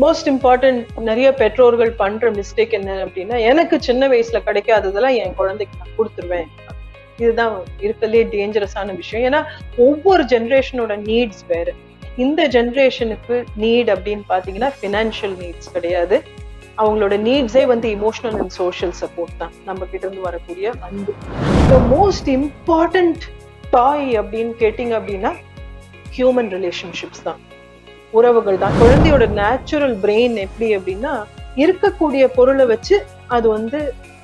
Most important நிறைய பெற்றோர்கள் பண்ற மிஸ்டேக் என்ன அப்படின்னா, எனக்கு சின்ன வயசுல கிடைக்காததெல்லாம் என் குழந்தைக்கு நான் கொடுத்துருவேன். இதுதான் இருக்கலே டேஞ்சரஸான விஷயம். ஏன்னா ஒவ்வொரு ஜென்ரேஷனோட நீட்ஸ் வேற. இந்த ஜென்ரேஷனுக்கு நீட் அப்படின்னு பாத்தீங்கன்னா பினான்சியல் நீட்ஸ் கிடையாது. அவங்களோட நீட்ஸே வந்து இமோஷனல் அண்ட் சோஷியல் சப்போர்ட் தான். நம்ம கிட்ட இருந்து வரக்கூடிய அன்பு. த மோஸ்ட் இம்பார்ட்டன்ட் டாய் அப்படின்னு கேட்டீங்க அப்படின்னா ஹியூமன் ரிலேஷன்ஷிப்ஸ் தான், உறவுகள் தான். குழந்தையோட நேச்சுரல் பிரெயின் எப்படி அப்படின்னா, இருக்கக்கூடிய பொருளை வச்சு அது வந்து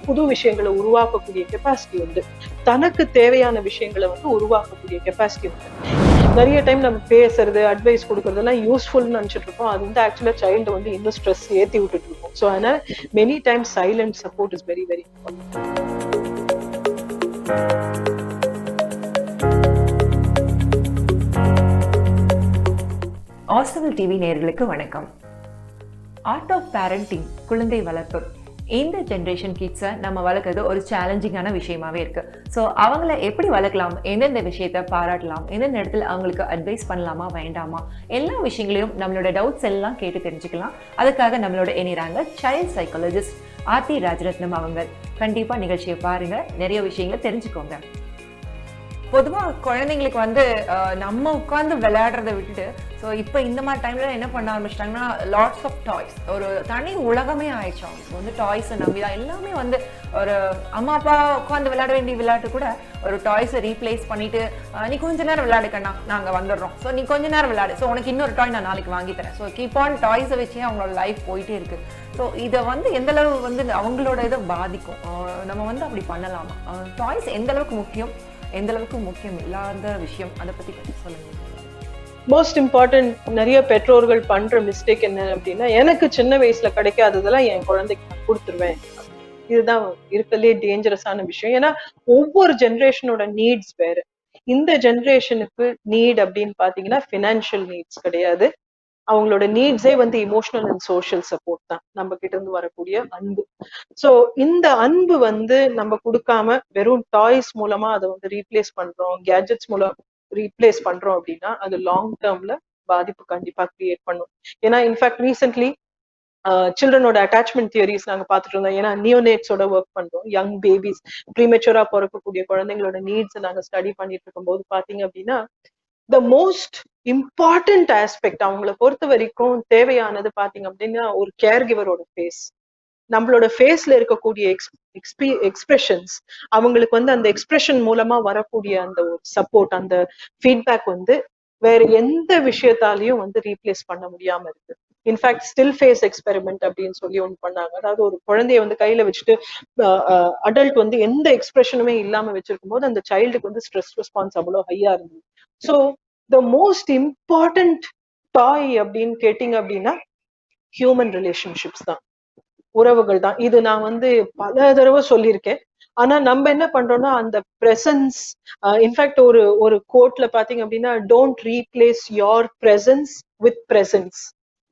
புது விஷயங்களை உருவாக்கக்கூடிய கெப்பாசிட்டி உண்டு. தனக்கு தேவையான விஷயங்களை வந்து உருவாக்கக்கூடிய கெப்பாசிட்டி உண்டு. நிறைய டைம் நம்ம பேசுறது, அட்வைஸ் கொடுக்கறதெல்லாம் யூஸ்ஃபுல்னு நினைச்சிட்டு இருக்கோம். அது வந்து ஆக்சுவலா சைல்டு வந்து இன்னும் ஸ்ட்ரெஸ் ஏத்தி விட்டுட்டு இருக்கோம். ஸோ அதனால many time silent support is very very important. ஆஸ்டபிள் டிவி நேயர்களுக்கு வணக்கம். ஆர்ட் ஆஃப் பேரண்டிங், குழந்தை வளர்ப்பு. இந்த ஜென்ரேஷன் கிட்ஸை நம்ம வளர்க்குறது ஒரு சேலஞ்சிங்கான விஷயமாவே இருக்கு. ஸோ அவங்கள எப்படி வளர்க்கலாம், எந்தெந்த விஷயத்த பாராட்டலாம், எந்தெந்த இடத்துல அவங்களுக்கு அட்வைஸ் பண்ணலாமா வேண்டாமா, எல்லா விஷயங்களையும் நம்மளோட டவுட்ஸ் எல்லாம் கேட்டு தெரிஞ்சுக்கலாம். அதுக்காக நம்மளோட இணைறாங்க சைல்ட் சைக்காலஜிஸ்ட் ஆர்த்தி ராஜரத்னம் அவங்க. கண்டிப்பா நிகழ்ச்சியை பாருங்க, நிறைய விஷயங்களை தெரிஞ்சுக்கோங்க. பொதுவாக குழந்தைங்களுக்கு வந்து நம்ம உட்காந்து விளையாடுறதை விட்டுட்டு ஸோ இப்போ இந்த மாதிரி டைம்ல என்ன பண்ண ஆரம்பிச்சிட்டாங்கன்னா லாட்ஸ் ஆஃப் டாய்ஸ், ஒரு தனி உலகமே ஆயிடுச்சு. அவங்க வந்து டாய்ஸை நம்பிதான் எல்லாமே வந்து ஒரு அம்மா அப்பா உட்காந்து விளையாட வேண்டிய விளையாட்டு கூட ஒரு டாய்ஸை ரீப்ளேஸ் பண்ணிட்டு நீ கொஞ்ச நேரம் விளையாடுக்கண்ணா நாங்கள் வந்துடுறோம், ஸோ நீ கொஞ்ச நேரம் விளையாடு, ஸோ உனக்கு இன்னொரு டாய் நான் நாளைக்கு வாங்கி தரேன். ஸோ கீப் ஆன் டாய்ஸை வச்சே அவங்களோட லைஃப் போயிட்டே இருக்கு. ஸோ இதை வந்து எந்த அளவு வந்து அவங்களோட இதை பாதிக்கும், நம்ம வந்து அப்படி பண்ணலாமா? டாய்ஸ் எந்த அளவுக்கு முக்கியம், எந்த அளவுக்கு முக்கியம் இல்லாத விஷயம், அதை பத்தி சொல்லுங்க. மோஸ்ட் இம்பார்ட்டன்ட் நிறைய பெற்றோர்கள் பண்ற மிஸ்டேக் என்ன அப்படின்னா, எனக்கு சின்ன வயசுல கிடைக்காததெல்லாம் என் குழந்தைக்கு நான் கொடுத்துருவேன். இதுதான் இருக்கலே டேஞ்சரஸான விஷயம். ஏன்னா ஒவ்வொரு ஜென்ரேஷனோட நீட்ஸ் வேற. இந்த ஜென்ரேஷனுக்கு நீட் அப்படின்னு பாத்தீங்கன்னா பினான்சியல் நீட்ஸ் கிடையாது. அவங்களோட நீட்ஸே வந்து இமோஷனல் அண்ட் சோஷியல் சப்போர்ட் தான். நம்ம கிட்ட இருந்து வரக்கூடிய அன்பு. சோ இந்த அன்பு வந்து நம்ம கொடுக்காம வெறும் டாய்ஸ் மூலமா அதை வந்து ரீப்ளேஸ் பண்றோம், கேஜெட்ஸ் மூலம் ரீப்ளேஸ் பண்றோம் அப்படின்னா அது லாங் டேர்ம்ல பாதிப்பு கண்டிப்பா கிரியேட் பண்ணும். ஏன்னா இன்ஃபேக்ட் ரீசென்ட்லி சில்ட்ரனோட அட்டாச்மெண்ட் தியரிஸ் நாங்க பார்த்துட்டு இருந்தோம். ஏன்னா நியோனேட்ஸோட ஒர்க் பண்றோம், யங் பேபிஸ், ப்ரீமெச்சூரா பிறக்கக்கூடிய குழந்தைங்களோட நீட்ஸ் நாங்க ஸ்டடி பண்ணிட்டு இருக்கும் போது பாத்தீங்க அப்படின்னா த மோஸ்ட் இம்பார்ட்டன்ட் ஆஸ்பெக்ட் அவங்களை பொறுத்த வரைக்கும் தேவையானது பாத்தீங்க அப்படின்னா ஒரு கேர் கிவரோட ஃபேஸ். நம்மளோட ஃபேஸ்ல இருக்கக்கூடிய எக்ஸ்பிரஷன்ஸ், அவங்களுக்கு வந்து அந்த எக்ஸ்பிரஷன் மூலமா வரக்கூடிய அந்த ஒரு சப்போர்ட், அந்த ஃபீட்பேக் வந்து வேற எந்த விஷயத்தாலையும் வந்து ரீப்ளேஸ் பண்ண முடியாம இருக்கு. இன்ஃபேக்ட் ஸ்டில் ஃபேஸ் எக்ஸ்பெரிமெண்ட் அப்படின்னு சொல்லி ஒன்று பண்ணாங்க. அதாவது ஒரு குழந்தைய வந்து கையில வச்சுட்டு அடல்ட் வந்து எந்த எக்ஸ்பிரஷனுமே இல்லாம வச்சிருக்கும் போது அந்த சைல்டுக்கு வந்து ஸ்ட்ரெஸ் ரெஸ்பான்ஸ் அவ்வளோ ஹையா இருந்தது. ஸோ த மோஸ்ட் இம்பார்ட்டன்ட் டாய் அப்படின்னு கேட்டீங்க அப்படின்னா ஹியூமன் ரிலேஷன்ஷிப்ஸ் தான், உறவுகள் தான். இது நான் வந்து பல தடவை சொல்லியிருக்கேன். ஆனா நம்ம என்ன பண்றோம்னா அந்த பிரசன்ஸ், இன்ஃபேக்ட் ஒரு ஒரு கோட்ல பாத்தீங்க அப்படின்னா don't replace your presence with presence.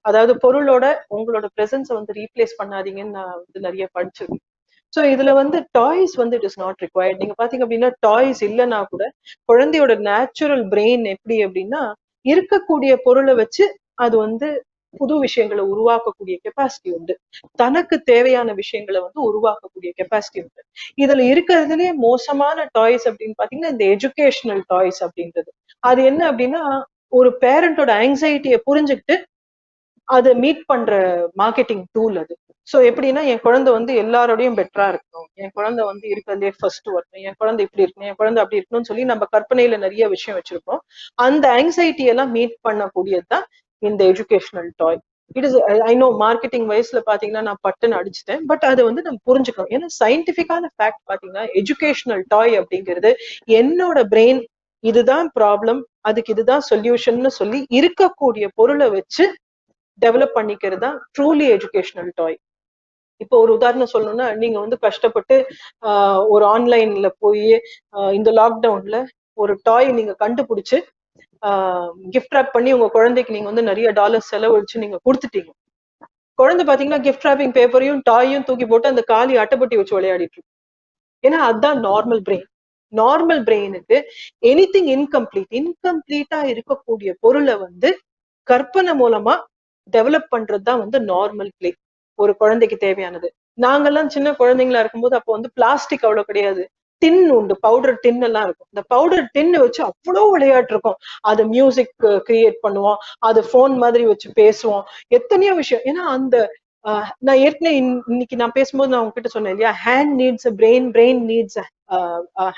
அதாவது பொருளோட உங்களோட பிரசன்ஸை வந்து ரீப்ளேஸ் பண்ணாதீங்கன்னு நான் வந்து நிறைய படிச்சிருக்கேன். ஸோ இதுல வந்து டாய்ஸ் வந்து இட் இஸ் நாட் ரிக்வயர்ட். நீங்க பாத்தீங்க அப்படின்னா டாய்ஸ் இல்லைன்னா கூட குழந்தையோட நேச்சுரல் பிரெயின் எப்படி அப்படின்னா இருக்கக்கூடிய பொருளை வச்சு அது வந்து புது விஷயங்களை உருவாக்கக்கூடிய கெப்பாசிட்டி உண்டு. தனக்கு தேவையான விஷயங்களை வந்து உருவாக்கக்கூடிய கெப்பாசிட்டி உண்டு. இதுல இருக்கிறதுலயே மோசமான டாய்ஸ் அப்படின்னு பாத்தீங்கன்னா இந்த எஜுகேஷனல் டாய்ஸ் அப்படின்றது. அது என்ன அப்படின்னா ஒரு பேரண்டோட ஆங்ஸைட்டியை புரிஞ்சுக்கிட்டு அதை மீட் பண்ற மார்க்கெட்டிங் டூல் அது. சோ எப்படின்னா என் குழந்தை வந்து எல்லாரோடையும் பெட்டரா இருக்கணும், என் குழந்தை வந்து இருக்கிறதுலே ஃபர்ஸ்ட் வரணும், என் குழந்தை இப்படி இருக்கணும், என் குழந்தை அப்படி இருக்கணும்னு சொல்லி நம்ம கற்பனையில நிறைய விஷயம் வச்சிருக்கோம். அந்த ஆங்ஸைட்டி எல்லாம் மீட் பண்ணக்கூடியதுதான் இந்த educational toy. It is I know marketing வயசுல பாத்தீங்கன்னா நான் பட்டுன்னு அடிச்சுட்டேன், பட் அதை வந்து நம்ம புரிஞ்சுக்கணும். ஏன்னா சயின்டிபிக்கான ஃபேக்ட் பாத்தீங்கன்னா எஜுகேஷனல் டாய் அப்படிங்கிறது என்னோட பிரெயின் இதுதான் ப்ராப்ளம், அதுக்கு இதுதான் சொல்யூஷன் சொல்லி இருக்கக்கூடிய பொருளை வச்சு டெவலப் பண்ணிக்கிறது தான் ட்ரூலி எஜுகேஷனல் டாய். இப்போ ஒரு உதாரணம் சொல்லணும்னா நீங்க வந்து கஷ்டப்பட்டு ஒரு ஆன்லைன்ல போய் இந்த லாக்டவுன்ல ஒரு டாய் நீங்க கண்டுபிடிச்சு கிஃப்ட் ராப் பண்ணி உங்க குழந்தைக்கு நீங்க வந்து நிறைய டாலர் செலவழிச்சு நீங்க கொடுத்துட்டீங்க. குழந்தை பாத்தீங்கன்னா கிஃப்ட் ராப்பிங் பேப்பரையும் டாயும் தூக்கி போட்டு அந்த காலி அட்டைப்பட்டி வச்சு விளையாடிட்டு இருக்கு. ஏன்னா அதுதான் நார்மல் பிரெயின். நார்மல் பிரெயினுக்கு எனிதிங் இன்கம்ப்ளீட்டா இருக்கக்கூடிய பொருளை வந்து கற்பனை மூலமா டெவலப் பண்றதுதான் வந்து நார்மல் பிளே ஒரு குழந்தைக்கு தேவையானது. நாங்கெல்லாம் சின்ன குழந்தைங்களா இருக்கும்போது அப்போ வந்து பிளாஸ்டிக் அவ்வளவு கிடையாது, டின் உண்டு, பவுடர் டின் எல்லாம் இருக்கும். இந்த பவுடர் டின் வச்சு அவ்வளவு விளையாட்டு இருக்கும். அது மியூசிக் கிரியேட் பண்ணுவோம், அது போன் மாதிரி வச்சு பேசுவோம், எத்தனையோ விஷயம். ஏன்னா அந்த நான் ஏற்கனவே இன்னைக்கு நான் பேசும்போது நான் உங்ககிட்ட சொன்னேன் இல்லையா, hand needs brain, brain needs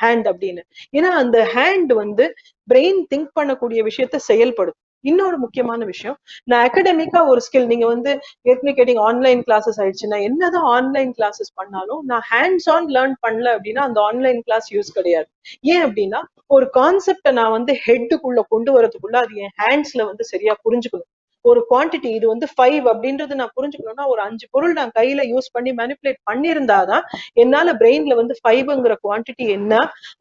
hand அப்படின்னு. ஏன்னா அந்த ஹேண்ட் வந்து பிரெயின் திங்க் பண்ணக்கூடிய விஷயத்த செயல்படும். இன்னொரு முக்கியமான விஷயம், நான் அகடமிக்கா ஒரு ஸ்கில், நீங்க வந்து ஏற்கனவே கேட்டீங்க ஆன்லைன் கிளாஸஸ் ஆயிடுச்சுன்னா, என்னதான் ஆன்லைன் கிளாஸஸ் பண்ணாலும் நான் ஹேண்ட்ஸ் ஆன் லேர்ன் பண்ணல அப்படின்னா அந்த ஆன்லைன் கிளாஸ் யூஸ் கிடையாது. ஏன் அப்படின்னா ஒரு கான்செப்டை நான் வந்து ஹெட்டுக்குள்ள கொண்டு வரதுக்குள்ள அது என் ஹேண்ட்ஸ்ல வந்து சரியா புரிஞ்சுக்கணும். ஒரு குவான்டிட்டி இது வந்து 5 அப்படின்றது நான் புரிஞ்சுக்கணும்னா ஒரு 5 பொருள் நான் கையில யூஸ் பண்ணி மேனிப்புலேட் பண்ணியிருந்தாதான் என்னால பிரெயின்ல வந்து 5ங்கிற குவான்டிட்டி என்ன,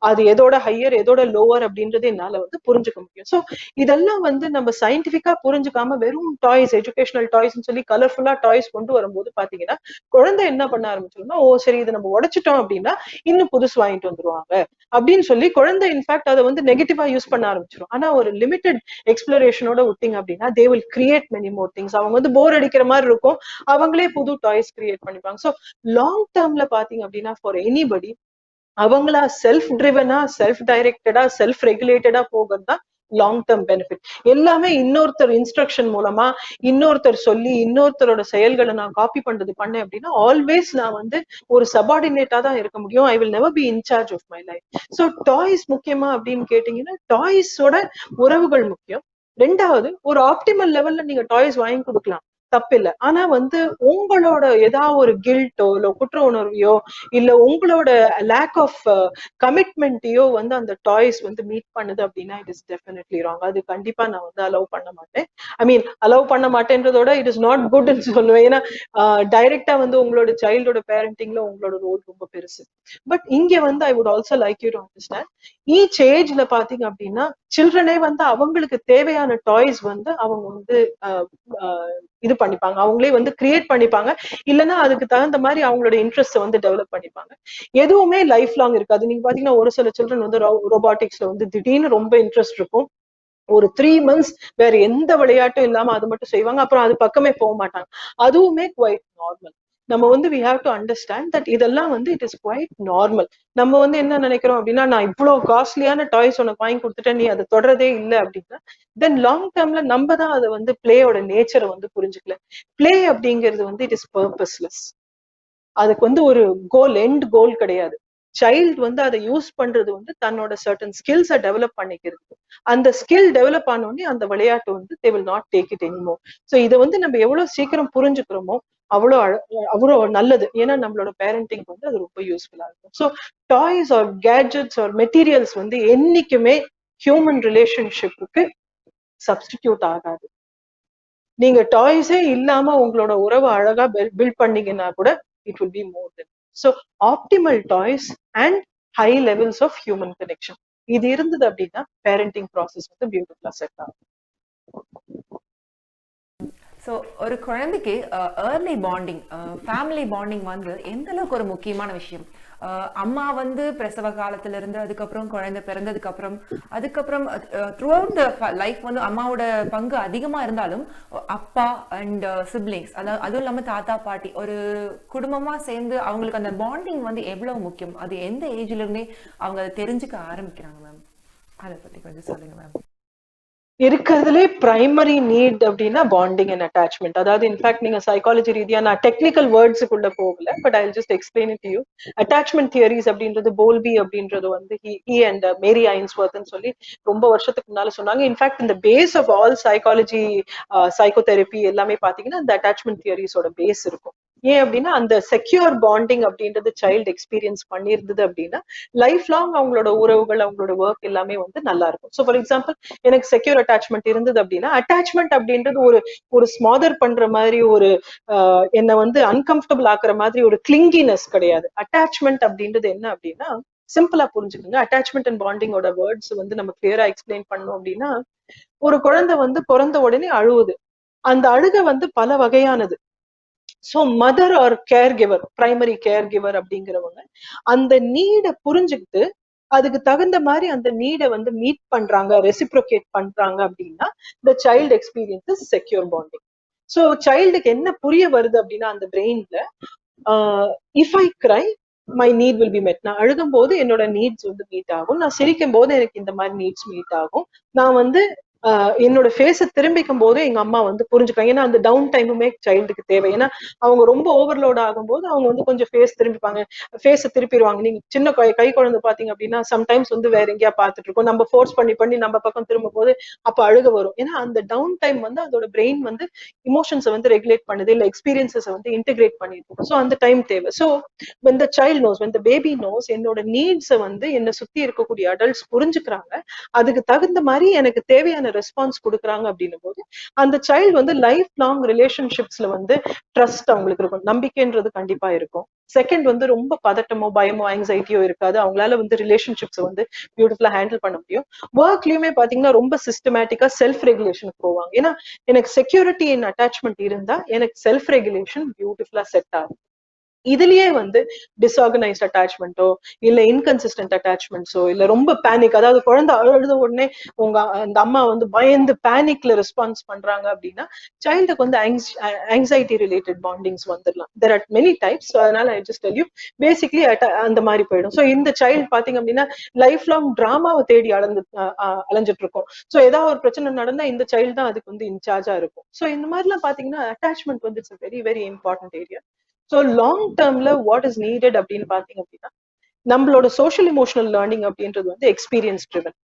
அது எதோட ஹையர் எதோட லோவர் அப்படின்றது என்னால வந்து புரிஞ்சுக்க முடியும். ஸோ இதெல்லாம் வந்து நம்ம சயின்டிபிக்கா புரிஞ்சுக்காம வெறும் டாய்ஸ், எஜுகேஷனல் டாய்ஸ்னு சொல்லி கலர்ஃபுல்லா டாய்ஸ் கொண்டு வரும்போது பாத்தீங்கன்னா குழந்தை என்ன பண்ண ஆரம்பிச்சிரும்னா, ஓ சரி இதை நம்ம உடைச்சிட்டோம் அப்படின்னா இன்னும் புதுசு வாங்கிட்டு வந்துருவாங்க அப்படின்னு சொல்லி குழந்தை இன்ஃபேக்ட் அதை வந்து நெகட்டிவா யூஸ் பண்ண ஆரம்பிச்சிடும். ஆனா ஒரு லிமிடெட் எக்ஸ்ப்ளரேஷனோட விட்டீங்க அப்படின்னா they will create many more things. அவங்க வந்து போர் அடிக்கிற மாதிரி இருக்கும், அவங்களே புது டாய்ஸ் கிரியேட் பண்ணிப்பாங்க. ஸோ லாங் டேர்ம்ல பாத்தீங்க அப்படின்னா ஃபார் எனிபடி அவங்களா செல்ஃப் ட்ரிவனா, செல்ஃப் டைரக்டடா, செல்ஃப் ரெகுலேட்டடா போகிறது தான் லாங் டேர்ம் பெனிஃபிட். எல்லாமே இன்னொருத்தர் இன்ஸ்ட்ரக்ஷன் மூலமா, இன்னொருத்தர் சொல்லி, இன்னொருத்தரோட செயல்களை நான் காப்பி பண்றது பண்ணேன் அப்படின்னா ஆல்வேஸ் நான் வந்து ஒரு சபார்டினேட்டா தான் இருக்க முடியும். I will never be in charge of my life. So toys முக்கியமா அப்படின்னு கேட்டீங்கன்னா டாய்ஸோட உறவுகள் முக்கியம். ரெண்டாவது, ஒரு ஆப்டிமல் லெவல்ல நீங்க டாய்ஸ் வாங்கி கொடுக்கலாம், தப்பில்லை. ஆனா வந்து உங்களோட ஏதாவது ஒரு கில்ட்டோ இல்ல குற்ற உணர்வையோ இல்ல உங்களோட லேக் ஆஃப் கமிட்மெண்ட்டையோ வந்து அந்த டாய்ஸ் வந்து மீட் பண்ணுது அப்படின்னா இட் இஸ் டெஃபினெட்லி ராங். அது கண்டிப்பா நான் வந்து அலோவ் பண்ண மாட்டேன். ஐ மீன் அலோவ் பண்ண மாட்டேன்றதோட இட் இஸ் நாட் குட்னு சொல்லுவேன். ஏன்னா டைரக்டா வந்து உங்களோட சைல்டோட பேரண்டிங்ல உங்களோட ரோல் ரொம்ப பெருசு. பட் இங்க வந்து I would also like you to understand, each ஏஜ்ல பாத்தீங்க அப்படின்னா சில்ட்ரனே வந்து அவங்களுக்கு தேவையான டாய்ஸ் வந்து அவங்க வந்து இது பண்ணிப்பாங்க, அவங்களே வந்து கிரியேட் பண்ணிப்பாங்க. இல்லைன்னா அதுக்கு தகுந்த மாதிரி அவங்களோட இன்ட்ரெஸ்ட் வந்து டெவலப் பண்ணிப்பாங்க. எதுவுமே லைஃப் லாங் இருக்காது. நீங்க பாத்தீங்கன்னா ஒரு சில சில்ட்ரன் வந்து ரோபாட்டிக்ஸ்ல வந்து திடீர்னு ரொம்ப இன்ட்ரெஸ்ட் இருக்கும், ஒரு 3 months வேற எந்த விளையாட்டும் இல்லாம அது மட்டும் செய்வாங்க, அப்புறம் அது பக்கமே போக மாட்டாங்க. அதுவுமே குவைட் நார்மல். நம்ம வந்து we have to understand that இதெல்லாம் வந்து இட் இஸ் குவைட் நார்மல். நம்ம வந்து என்ன நினைக்கிறோம் அப்படின்னா, நான் இவ்வளவு காஸ்ட்லியான டாய்ஸ் உனக்கு வாங்கி கொடுத்துட்டேன், நீ அதை தொடரதே இல்லை அப்படின்னா தென் லாங் டேர்ம்ல நம்ம தான் அதை வந்து பிளேயோட நேச்சரை வந்து புரிஞ்சுக்கல. பிளே அப்படிங்கிறது வந்து இட் இஸ் பர்பஸ்லெஸ். அதுக்கு வந்து ஒரு கோல், எண்ட் கோல் கிடையாது. சைல்டு வந்து அதை யூஸ் பண்றது வந்து தன்னோட சர்டன் ஸ்கில்ஸை டெவலப் பண்ணிக்கிறது. அந்த ஸ்கில் டெவலப் ஆனோடனே அந்த விளையாட்டு வந்து they will not take it anymore. So இதை வந்து நம்ம எவ்வளவு சீக்கிரம் புரிஞ்சுக்கிறோமோ அவ்வளோ அவ்வளோ நல்லது. ஏன்னா நம்மளோட பேரண்டிங் வந்து அது ரொம்ப யூஸ்ஃபுல்லா இருக்கும். So toys or gadgets or materials வந்து என்னைக்குமே ஹியூமன் ரிலேஷன்ஷிப்புக்கு சப்ஸ்டிடியூட் ஆகாது. நீங்க டாய்ஸே இல்லாம உங்களோட உறவை அழகா பில்ட் பண்ணீங்கன்னா கூட it will be more than. So optimal toys and high levels of human connection இது இருந்தது அப்படின்னா பேரண்டிங் ப்ராசஸ் வந்து பியூட்டிஃபுல்லா செட் ஆகும். ஸோ ஒரு குழந்தைக்கு ஏர்லி பாண்டிங், ஃபேமிலி பாண்டிங் வந்து எந்த அளவுக்கு ஒரு முக்கியமான விஷயம். அம்மா வந்து பிரசவ காலத்துல இருந்து அதுக்கப்புறம் குழந்தை பிறந்ததுக்கு அதுக்கப்புறம் த்ரூ அவுட் த லைஃப் வந்து அம்மாவோட பங்கு அதிகமா இருந்தாலும் அப்பா அண்ட் சிப்ளிங்ஸ், அதாவது அதுவும் இல்லாம தாத்தா பாட்டி, ஒரு குடும்பமா சேர்ந்து அவங்களுக்கு அந்த பாண்டிங் வந்து எவ்வளவு முக்கியம், அது எந்த ஏஜ்ல இருந்தே அவங்க அதை தெரிஞ்சுக்க ஆரம்பிக்கிறாங்க மேம், அதை பத்தி கொஞ்சம் சொல்லுங்க மேம். இருக்கிறதுலே பிரைமரி நீட் அப்படின்னா பாண்டிங் அண்ட் அட்டாச்மெண்ட். அதாவது இன்ஃபேக்ட் நீங்க சைக்காலஜி ரீதியா, நான் டெக்னிக்கல் வேர்ட்ஸுக்குள்ள போகல, but I just explain it to you. Attachment theories அப்படின்றது போல்பி அப்படின்றது வந்து ஹி அண்ட் மேரி ஐன்ஸ்வர்த்னு சொல்லி ரொம்ப வருஷத்துக்கு முன்னால சொன்னாங்க. இன்ஃபேக்ட் இந்த base of all psychology, psychotherapy எல்லாமே பாத்தீங்கன்னா இந்த அட்டாச்மெண்ட் தியரிஸோட பேஸ் இருக்கும். ஏன் அப்படின்னா அந்த செக்யூர் பாண்டிங் அப்படின்றது சைல்டு எக்ஸ்பீரியன்ஸ் பண்ணியிருந்தது அப்படின்னா லைஃப் லாங் அவங்களோட உறவுகள், அவங்களோட ஒர்க் எல்லாமே வந்து நல்லா இருக்கும். ஸோ ஃபார் எக்ஸாம்பிள் எனக்கு செக்யூர் அட்டாச்மெண்ட் இருந்தது அப்படின்னா, அட்டாச்மெண்ட் அப்படின்றது ஒரு ஒரு ஸ்மாதர் பண்ற மாதிரி, ஒரு என்னை வந்து அன்கம்ஃபர்டபுள் ஆக்குற மாதிரி ஒரு கிளிங்கினஸ் கிடையாது. அட்டாச்மெண்ட் அப்படின்றது என்ன அப்படின்னா சிம்பிளா புரிஞ்சுக்கோங்க. அட்டாச்மெண்ட் அண்ட் பாண்டிங்கோட வேர்ட்ஸ் வந்து நம்ம கிளியரா எக்ஸ்பிளைன் பண்ணோம் அப்படின்னா, ஒரு குழந்தை வந்து பிறந்த உடனே அழுவுது. அந்த அழுகை வந்து பல வகையானது. So mother or caregiver, primary caregiver அப்படிங்கிறவங்க அந்த நீடை புரிஞ்சுக்கிட்டு அதுக்கு தகுந்த மாதிரி அந்த நீடை வந்து மீட் பண்றாங்க, ரெசிப்ரோகேட் பண்றாங்க அப்படின்னா the child experiences secure bonding. So சைல்டுக்கு என்ன புரிய வருது அப்படின்னா அந்த பிரெயின்ல if I cry my need will be met. நான் அழுகும் போது என்னோட நீட்ஸ் வந்து மீட் ஆகும், நான் சிரிக்கும் போது எனக்கு இந்த மாதிரி நீட்ஸ் மீட் ஆகும், நான் வந்து என்னோட ஃபேஸ திரும்பிக்கும் போது எங்க அம்மா வந்து புரிஞ்சுப்பாங்க. ஏன்னா அந்த டவுன் டைமுமே சைல்டுக்கு தேவை. ஏன்னா அவங்க ரொம்ப ஓவர்லோட் ஆகும்போது அவங்க வந்து கொஞ்சம் ஃபேஸ் திரும்பிப்பாங்க, ஃபேஸ திருப்பிடுவாங்க. நீங்க சின்ன கை குழந்தை பாத்தீங்க அப்படின்னா சம்டைம்ஸ் வந்து வேற எங்கேயா பாத்துட்டு இருக்கோம், நம்ம ஃபோர்ஸ் பண்ணி பண்ணி நம்ம பக்கம் திரும்பும் போது அப்ப அழுக வரும். ஏன்னா அந்த டவுன் டைம் வந்து அதோட பிரெயின் வந்து இமோஷன்ஸை வந்து ரெகுலேட் பண்ணுது, இல்ல எக்ஸ்பீரியன்ஸஸ் வந்து இன்டிகிரேட் பண்ணிட்டு. ஸோ அந்த டைம் தேவை. So when the child knows, when the baby knows என்னோட நீட்ஸை வந்து என்னை சுத்தி இருக்கக்கூடிய அடல்ட்ஸ் புரிஞ்சுக்கிறாங்க, அதுக்கு தகுந்த மாதிரி எனக்கு தேவையான ரெஸ்பான்ஸ் கொடுக்குறாங்க அப்படின்னும் போது அந்த சைல்டு வந்து லைஃப் லாங் ரிலேஷன்ஷிப்ஸ்ல வந்து ட்ரஸ்ட் அவங்களுக்கு இருக்கும், நம்பிக்கைன்றது கண்டிப்பா இருக்கும். செகண்ட் வந்து ரொம்ப பதட்டமோ பயமோ ஆங்ஸைட்டியோ இருக்காது, அவங்களால வந்து ரிலேஷன்ஷிப்ஸ் வந்து பியூட்டிஃபுல்லா ஹேண்டில் பண்ண முடியும். ஒர்க்லயுமே பாத்தீங்கன்னா ரொம்ப சிஸ்டமேட்டிக்கா செல்ஃப் ரெகுலேஷனுக்கு போவாங்க. ஏன்னா எனக்கு செக்யூரிட்டி இன் அட்டாச்மெண்ட் இருந்தா எனக்கு செல்ஃப் ரெகுலேஷன் பியூட்டிஃபுல்லா செட் ஆகும். இதுலயே வந்து டிஸ்ஆர்கனைஸ்ட் அட்டாச்மெண்ட்டோ இல்ல இன்கன்சிஸ்டன்ட் அட்டாச்மெண்ட்ஸோ இல்ல ரொம்ப பேனிக், அதாவது குழந்தை அழுத உடனே உங்க அந்த அம்மா வந்து பயந்து பேனிக்ல ரெஸ்பான்ஸ் பண்றாங்க அப்படின்னா சைல்டுக்கு வந்து ஆங்ஸைட்டி ரிலேட்டட் பாண்டிங்ஸ் வந்துடலாம். There are many types. அதனால I just tell you basically அந்த மாதிரி போயிடும். ஸோ இந்த சைல்டு பாத்தீங்க அப்படின்னா லைஃப் லாங் டிராமாவை தேடி அலைஞ்சிட்டு இருக்கும். ஸோ ஏதாவது ஒரு பிரச்சனை நடந்தா இந்த சைல்டு தான் அதுக்கு வந்து இன்சார்ஜா இருக்கும். ஸோ இந்த மாதிரிலாம் பாத்தீங்கன்னா அட்டாச்மெண்ட் வந்து it's very very important area. So long டேர்ம்ல வாட் இஸ் நீடட் அப்படின்னு பாத்தீங்க அப்படின்னா நம்மளோட சோஷியல் இமோஷனல் லேர்னிங் அப்படின்றது வந்து எக்ஸ்பீரியன்ஸ் ட்ரிவன்,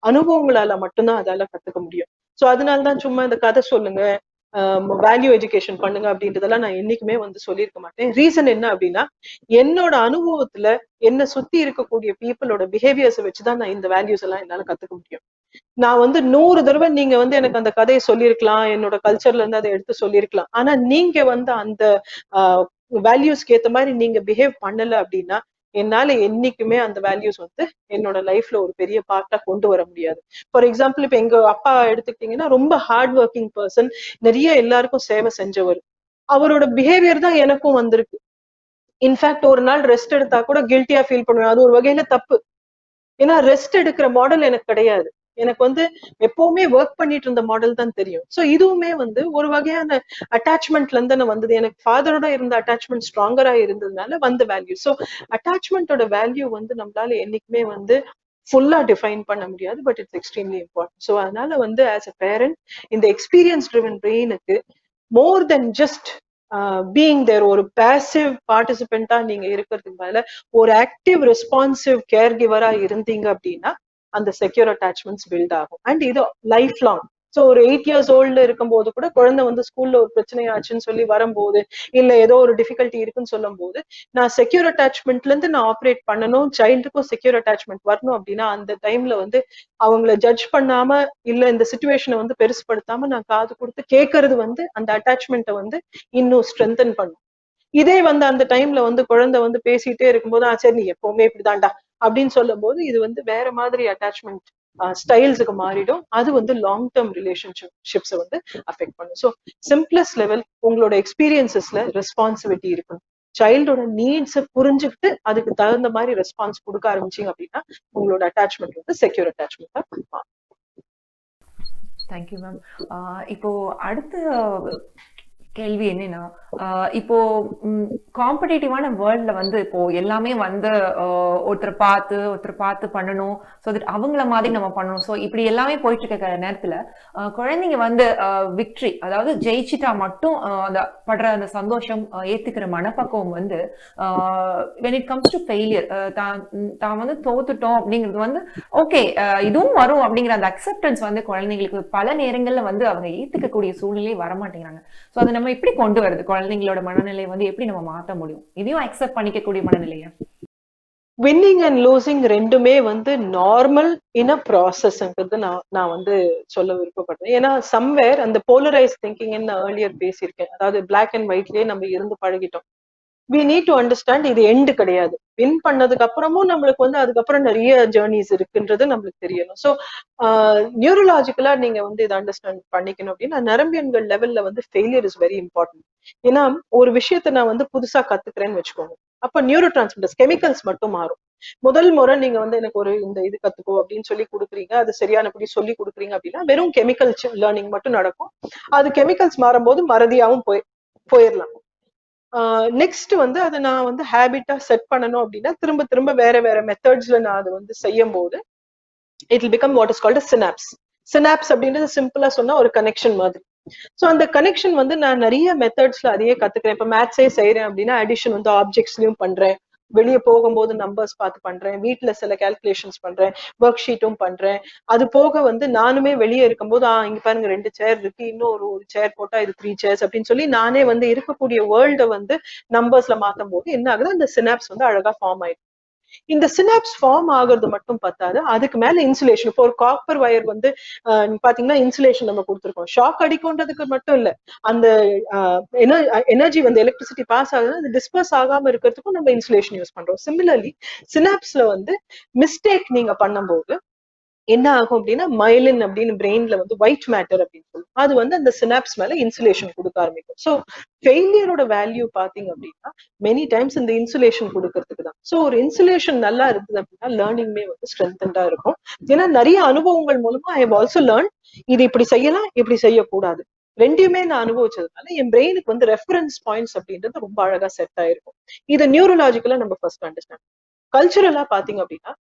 அனுபவங்களால மட்டும்தான் அதால கத்துக்க முடியும். ஸோ அதனாலதான் சும்மா இந்த கதை சொல்லுங்க, வேல்யூ எஜுகேஷன் பண்ணுங்க அப்படின்றதெல்லாம் நான் என்னைக்குமே வந்து சொல்லியிருக்க மாட்டேன். ரீசன் என்ன அப்படின்னா என்னோட அனுபவத்துல என்ன சுத்தி இருக்கக்கூடிய பீப்புளோட பிஹேவியர்ஸை வச்சுதான் நான் இந்த வேல்யூஸ் எல்லாம் என்னால கத்துக்க முடியும். நான் வந்து 100 தடவை நீங்க வந்து எனக்கு அந்த கதையை சொல்லியிருக்கலாம், என்னோட கல்ச்சர்ல இருந்து அதை எடுத்து சொல்லியிருக்கலாம், ஆனா நீங்க வந்து அந்த வேல்யூஸ்க்கு ஏத்த மாதிரி நீங்க பிஹேவ் பண்ணல அப்படின்னா என்னால என்னைக்குமே அந்த வேல்யூஸ் வந்து என்னோட லைஃப்ல ஒரு பெரிய பார்ட்டா கொண்டு வர முடியாது. ஃபார் எக்ஸாம்பிள் இப்ப எங்க அப்பா எடுத்துக்கிட்டீங்கன்னா ரொம்ப ஹார்ட் ஒர்க்கிங் பர்சன், நிறைய எல்லாருக்கும் சேவை செஞ்சவர். அவரோட பிஹேவியர் தான் எனக்கும் வந்திருக்கு. இன்ஃபேக்ட் ஒரு நாள் ரெஸ்ட் எடுத்தா கூட கில்ட்டியா ஃபீல் பண்ணுவேன், அது ஒரு வகையில தப்பு. ஏன்னா ரெஸ்ட் எடுக்கிற மாடல் எனக்கு கிடையாது, எனக்கு வந்து எப்பவுமே ஒர்க் பண்ணிட்டு இருந்த மாடல் தான் தெரியும். சோ இதுவுமே வந்து ஒரு வகையான அட்டாச்மெண்ட்ல இருந்து வந்தது. எனக்கு ஃபாதரோட இருந்த அட்டாச்மெண்ட் ஸ்ட்ராங்கரா இருந்ததுனால வந்த வேல்யூ. சோ அட்டாச்மெண்டோட வேல்யூ வந்து நம்மளால என்னைக்குமே வந்து ஃபுல்லா டிஃபைன் பண்ண முடியாது, but it's extremely important. So அதனால வந்து ஆஸ் அ பேரண்ட் இந்த எக்ஸ்பீரியன்ஸ் ட்ரிவன் பிரெயினுக்கு மோர் தென் ஜஸ்ட் பீயிங் தேர், ஒரு பேசிவ் பார்ட்டிசிபெண்டா நீங்க இருக்கிறதுக்கு மேல ஒரு ஆக்டிவ் ரெஸ்பான்சிவ் கேர் கிவரா இருந்தீங்க அப்படின்னா அந்த செக்யூர் அட்டாச்மெண்ட்ஸ் பில்ட் ஆகும். அண்ட் இது லைஃப் லாங். ஸோ ஒரு 8 years ஓல்ட்ல இருக்கும்போது கூட குழந்தை வந்து ஸ்கூல்ல ஒரு பிரச்சனை ஆச்சுன்னு சொல்லி வரும்போது இல்ல ஏதோ ஒரு டிஃபிகல்ட்டி இருக்குன்னு சொல்லும் போது நான் செக்யூர் அட்டாச்மெண்ட்ல இருந்து நான் ஆப்ரேட் பண்ணணும், சைல்டுக்கும் செக்யூர் அட்டாச்மெண்ட் வரணும் அப்படின்னா அந்த டைம்ல வந்து அவங்கள ஜட்ஜ் பண்ணாம இல்ல இந்த சுச்சுவேஷனை வந்து பெருசுப்படுத்தாம நான் காது கொடுத்து கேட்கறது வந்து அந்த அட்டாச்மெண்ட்டை வந்து இன்னும் ஸ்ட்ரென்தன் பண்ணும். இதே வந்து அந்த டைம்ல வந்து குழந்தை வந்து பேசிட்டே இருக்கும்போது சரி நீ எப்பவுமே இப்படிதான்டா அப்படின்னு சொல்லும் போது இது வந்து வேற மாதிரி அட்டாச்மெண்ட் ஸ்டைல்ஸுக்கு மாறிடும். அது வந்து லாங் டேர்ம் ரிலேஷன்ஷிப்ஸை வந்து அஃபெக்ட் பண்ணும். ஸோ சிம்பிளஸ்ட் லெவல் உங்களோட எக்ஸ்பீரியன்சஸ்ல ரெஸ்பான்சிபிலிட்டி இருக்கணும். சைல்டோட நீட்ஸை புரிஞ்சுக்கிட்டு அதுக்கு தகுந்த மாதிரி ரெஸ்பான்ஸ் கொடுக்க ஆரம்பிச்சீங்க அப்படின்னா உங்களோட அட்டாச்மெண்ட் வந்து செக்யூர் அட்டாச்மெண்டா மாறும். Thank you ma'am. இப்போ அடுத்த கேள்வி என்னன்னா, இப்போ காம்படிட்டிவான வேர்ல்ட்ல வந்து இப்போ எல்லாமே வந்து ஒருத்தரை பார்த்து பண்ணணும், ஸோ தட் அவங்கள மாதிரி நம்ம பண்ணணும். ஸோ இப்படி எல்லாமே போயிட்டு இருக்க நேரத்துல குழந்தைங்க வந்து விக்ட்ரி, அதாவது ஜெயிச்சிட்டா மட்டும் அந்த படுற அந்த சந்தோஷம், ஏத்துக்கிற மனப்பக்குவம் வந்து when it comes to failure, தான் வந்து தோத்துட்டோம் அப்படிங்கிறது வந்து ஓகே இதுவும் வரும் அப்படிங்கிற அந்த அக்செப்டன்ஸ் வந்து குழந்தைங்களுக்கு பல நேரங்கள்ல வந்து அவங்க ஏத்துக்கக்கூடிய சூழ்நிலை வரமாட்டேங்கிறாங்க. ஸோ அதை நம்ம எப்படி கொண்டு வருது, குழந்தைங்களோட மனநிலை வந்து எப்படி நம்ம மாற்ற முடியும், இதையும் அக்செப்ட் பண்ணிக்கக்கூடிய மனநிலையா? வின்னிங் அண்ட் லூசிங் ரெண்டுமே வந்து நார்மல் இன் அ ப்ராசஸ்ங்கிறது நான் வந்து சொல்ல விருப்பப்படுறேன். ஏன்னா சம்வேர் அந்த போலரைஸ் திங்கிங் ஏர்லியர் பேசியிருக்கேன், அதாவது பிளாக் அண்ட் ஒயிட்லயே நம்ம இருந்து பழகிட்டோம். we need to understand இது எண்டு கிடையாது. வின் பண்ணதுக்கு அப்புறமும் நம்மளுக்கு வந்து அதுக்கப்புறம் நிறைய ஜேர்னிஸ் இருக்குன்றது நம்மளுக்கு தெரியணும். ஸோ நியூரலாஜிக்கலா நீங்க வந்து இதை அண்டர்ஸ்டாண்ட் பண்ணிக்கணும் அப்படின்னா நரம்பியன்கள் லெவல்ல வந்து ஃபெயிலியர் இஸ் வெரி இம்பார்ட்டன்ட். ஏன்னா ஒரு விஷயத்த நான் வந்து புதுசா கத்துக்கிறேன்னு வச்சுக்கோங்க, அப்ப நியூரோ டிரான்ஸ்மிட்டர்ஸ் கெமிக்கல்ஸ் மட்டும் மாறும். முதல் முறை நீங்க வந்து எனக்கு ஒரு இந்த இது கத்துக்கோ அப்படின்னு சொல்லி கொடுக்குறீங்க, அது சரியானபடி சொல்லி கொடுக்குறீங்க அப்படின்னா வெறும் கெமிக்கல் லேர்னிங் மட்டும் நடக்கும். அது கெமிக்கல்ஸ் மாறும்போது மறதியாவும் போயிடலாம். நெக்ஸ்ட் வந்து அதை நான் வந்து ஹேபிட்டா செட் பண்ணணும் அப்படின்னா திரும்ப திரும்ப வேற வேற மெத்தட்ஸ்ல நான் அதை வந்து செய்யும் போது it will become what is called synapse. Synapse அப்படின்றது சிம்பிளா சொன்னா ஒரு கனெக்ஷன் மாதிரி. சோ அந்த கனெக்ஷன் வந்து நான் நிறைய மெத்தட்ஸ்ல அதையே கத்துக்கிறேன். இப்ப மேத்ஸே செய்யறேன் அப்படின்னா அடிஷன் வந்து ஆப்ஜெக்ட்ஸ்லயும் பண்றேன், வெளியே போகும்போது நம்பர்ஸ் பார்த்து பண்றேன், வீட்டுல சில கால்குலேஷன்ஸ் பண்றேன், ஒர்க் ஷீட்டும் பண்றேன். அது போக வந்து நானுமே வெளியே இருக்கும்போது இங்க பாருங்க 2 சேர் இருக்கு, இன்னும் ஒரு சேர் போட்டா இது 3 சேர்ஸ் அப்படின்னு சொல்லி நானே வந்து இருக்கக்கூடிய வேர்ல்ட வந்து நம்பர்ஸ்ல மாத்தும் போது என்ன ஆகுது, அந்த சினாப்ஸ் வந்து அழகா ஃபார்ம் ஆயிடும். இந்த சினாப்ஸ் ஃபார்ம் ஆகுறது மட்டும் பத்தாது, அதுக்கு மேல இன்சுலேஷன். இப்போ ஒரு காப்பர் வயர் வந்து பாத்தீங்கன்னா இன்சுலேஷன் நம்ம கொடுத்துருக்கோம், ஷாக் அடிக்கும்ன்றதுக்கு மட்டும் இல்ல, அந்த எனர்ஜி வந்து எலக்ட்ரிசிட்டி பாஸ் ஆகுது அது டிஸ்பர்ஸ் ஆகாம இருக்கிறதுக்கும் நம்ம இன்சுலேஷன் யூஸ் பண்றோம். சிமிலர்லி சினாப்ஸ்ல வந்து மிஸ்டேக் நீங்க பண்ணும்போது என்ன ஆகும் அப்படின்னா மைலின் அப்படின்னு பிரெயின்ல வந்து ஒயிட் மேட்டர் அப்படின்னு சொல்லுவோம், அது வந்து அந்த சினாப்ஸ் மேல இன்சுலேஷன் கொடுக்க ஆரம்பிக்கும். ஸோ ஃபெயிலியரோட வேல்யூ பாத்தீங்க அப்படின்னா மெனி டைம்ஸ் இந்த இன்சுலேஷன் கொடுக்கறதுக்கு தான். ஸோ ஒரு இன்சுலேஷன் நல்லா இருக்குது அப்படின்னா லேர்னிங்மே வந்து ஸ்ட்ரென்தா இருக்கும். ஏன்னா நிறைய அனுபவங்கள் மூலமா ஐ ஹவ் ஆல்சோ லேர்ன் இது இப்படி செய்யலாம் இப்படி செய்யக்கூடாது, ரெண்டையுமே நான் அனுபவிச்சதுனால என் பிரெயினுக்கு வந்து ரெஃபரன்ஸ் பாயிண்ட்ஸ் அப்படின்றது ரொம்ப அழகா செட் ஆயிருக்கும். இதை நியூரலாஜிக்கலா நம்ம ஃபர்ஸ்ட் அண்டர்ஸ்டாண்ட். கல்ச்சுரலா பாத்தீங்க அப்படின்னா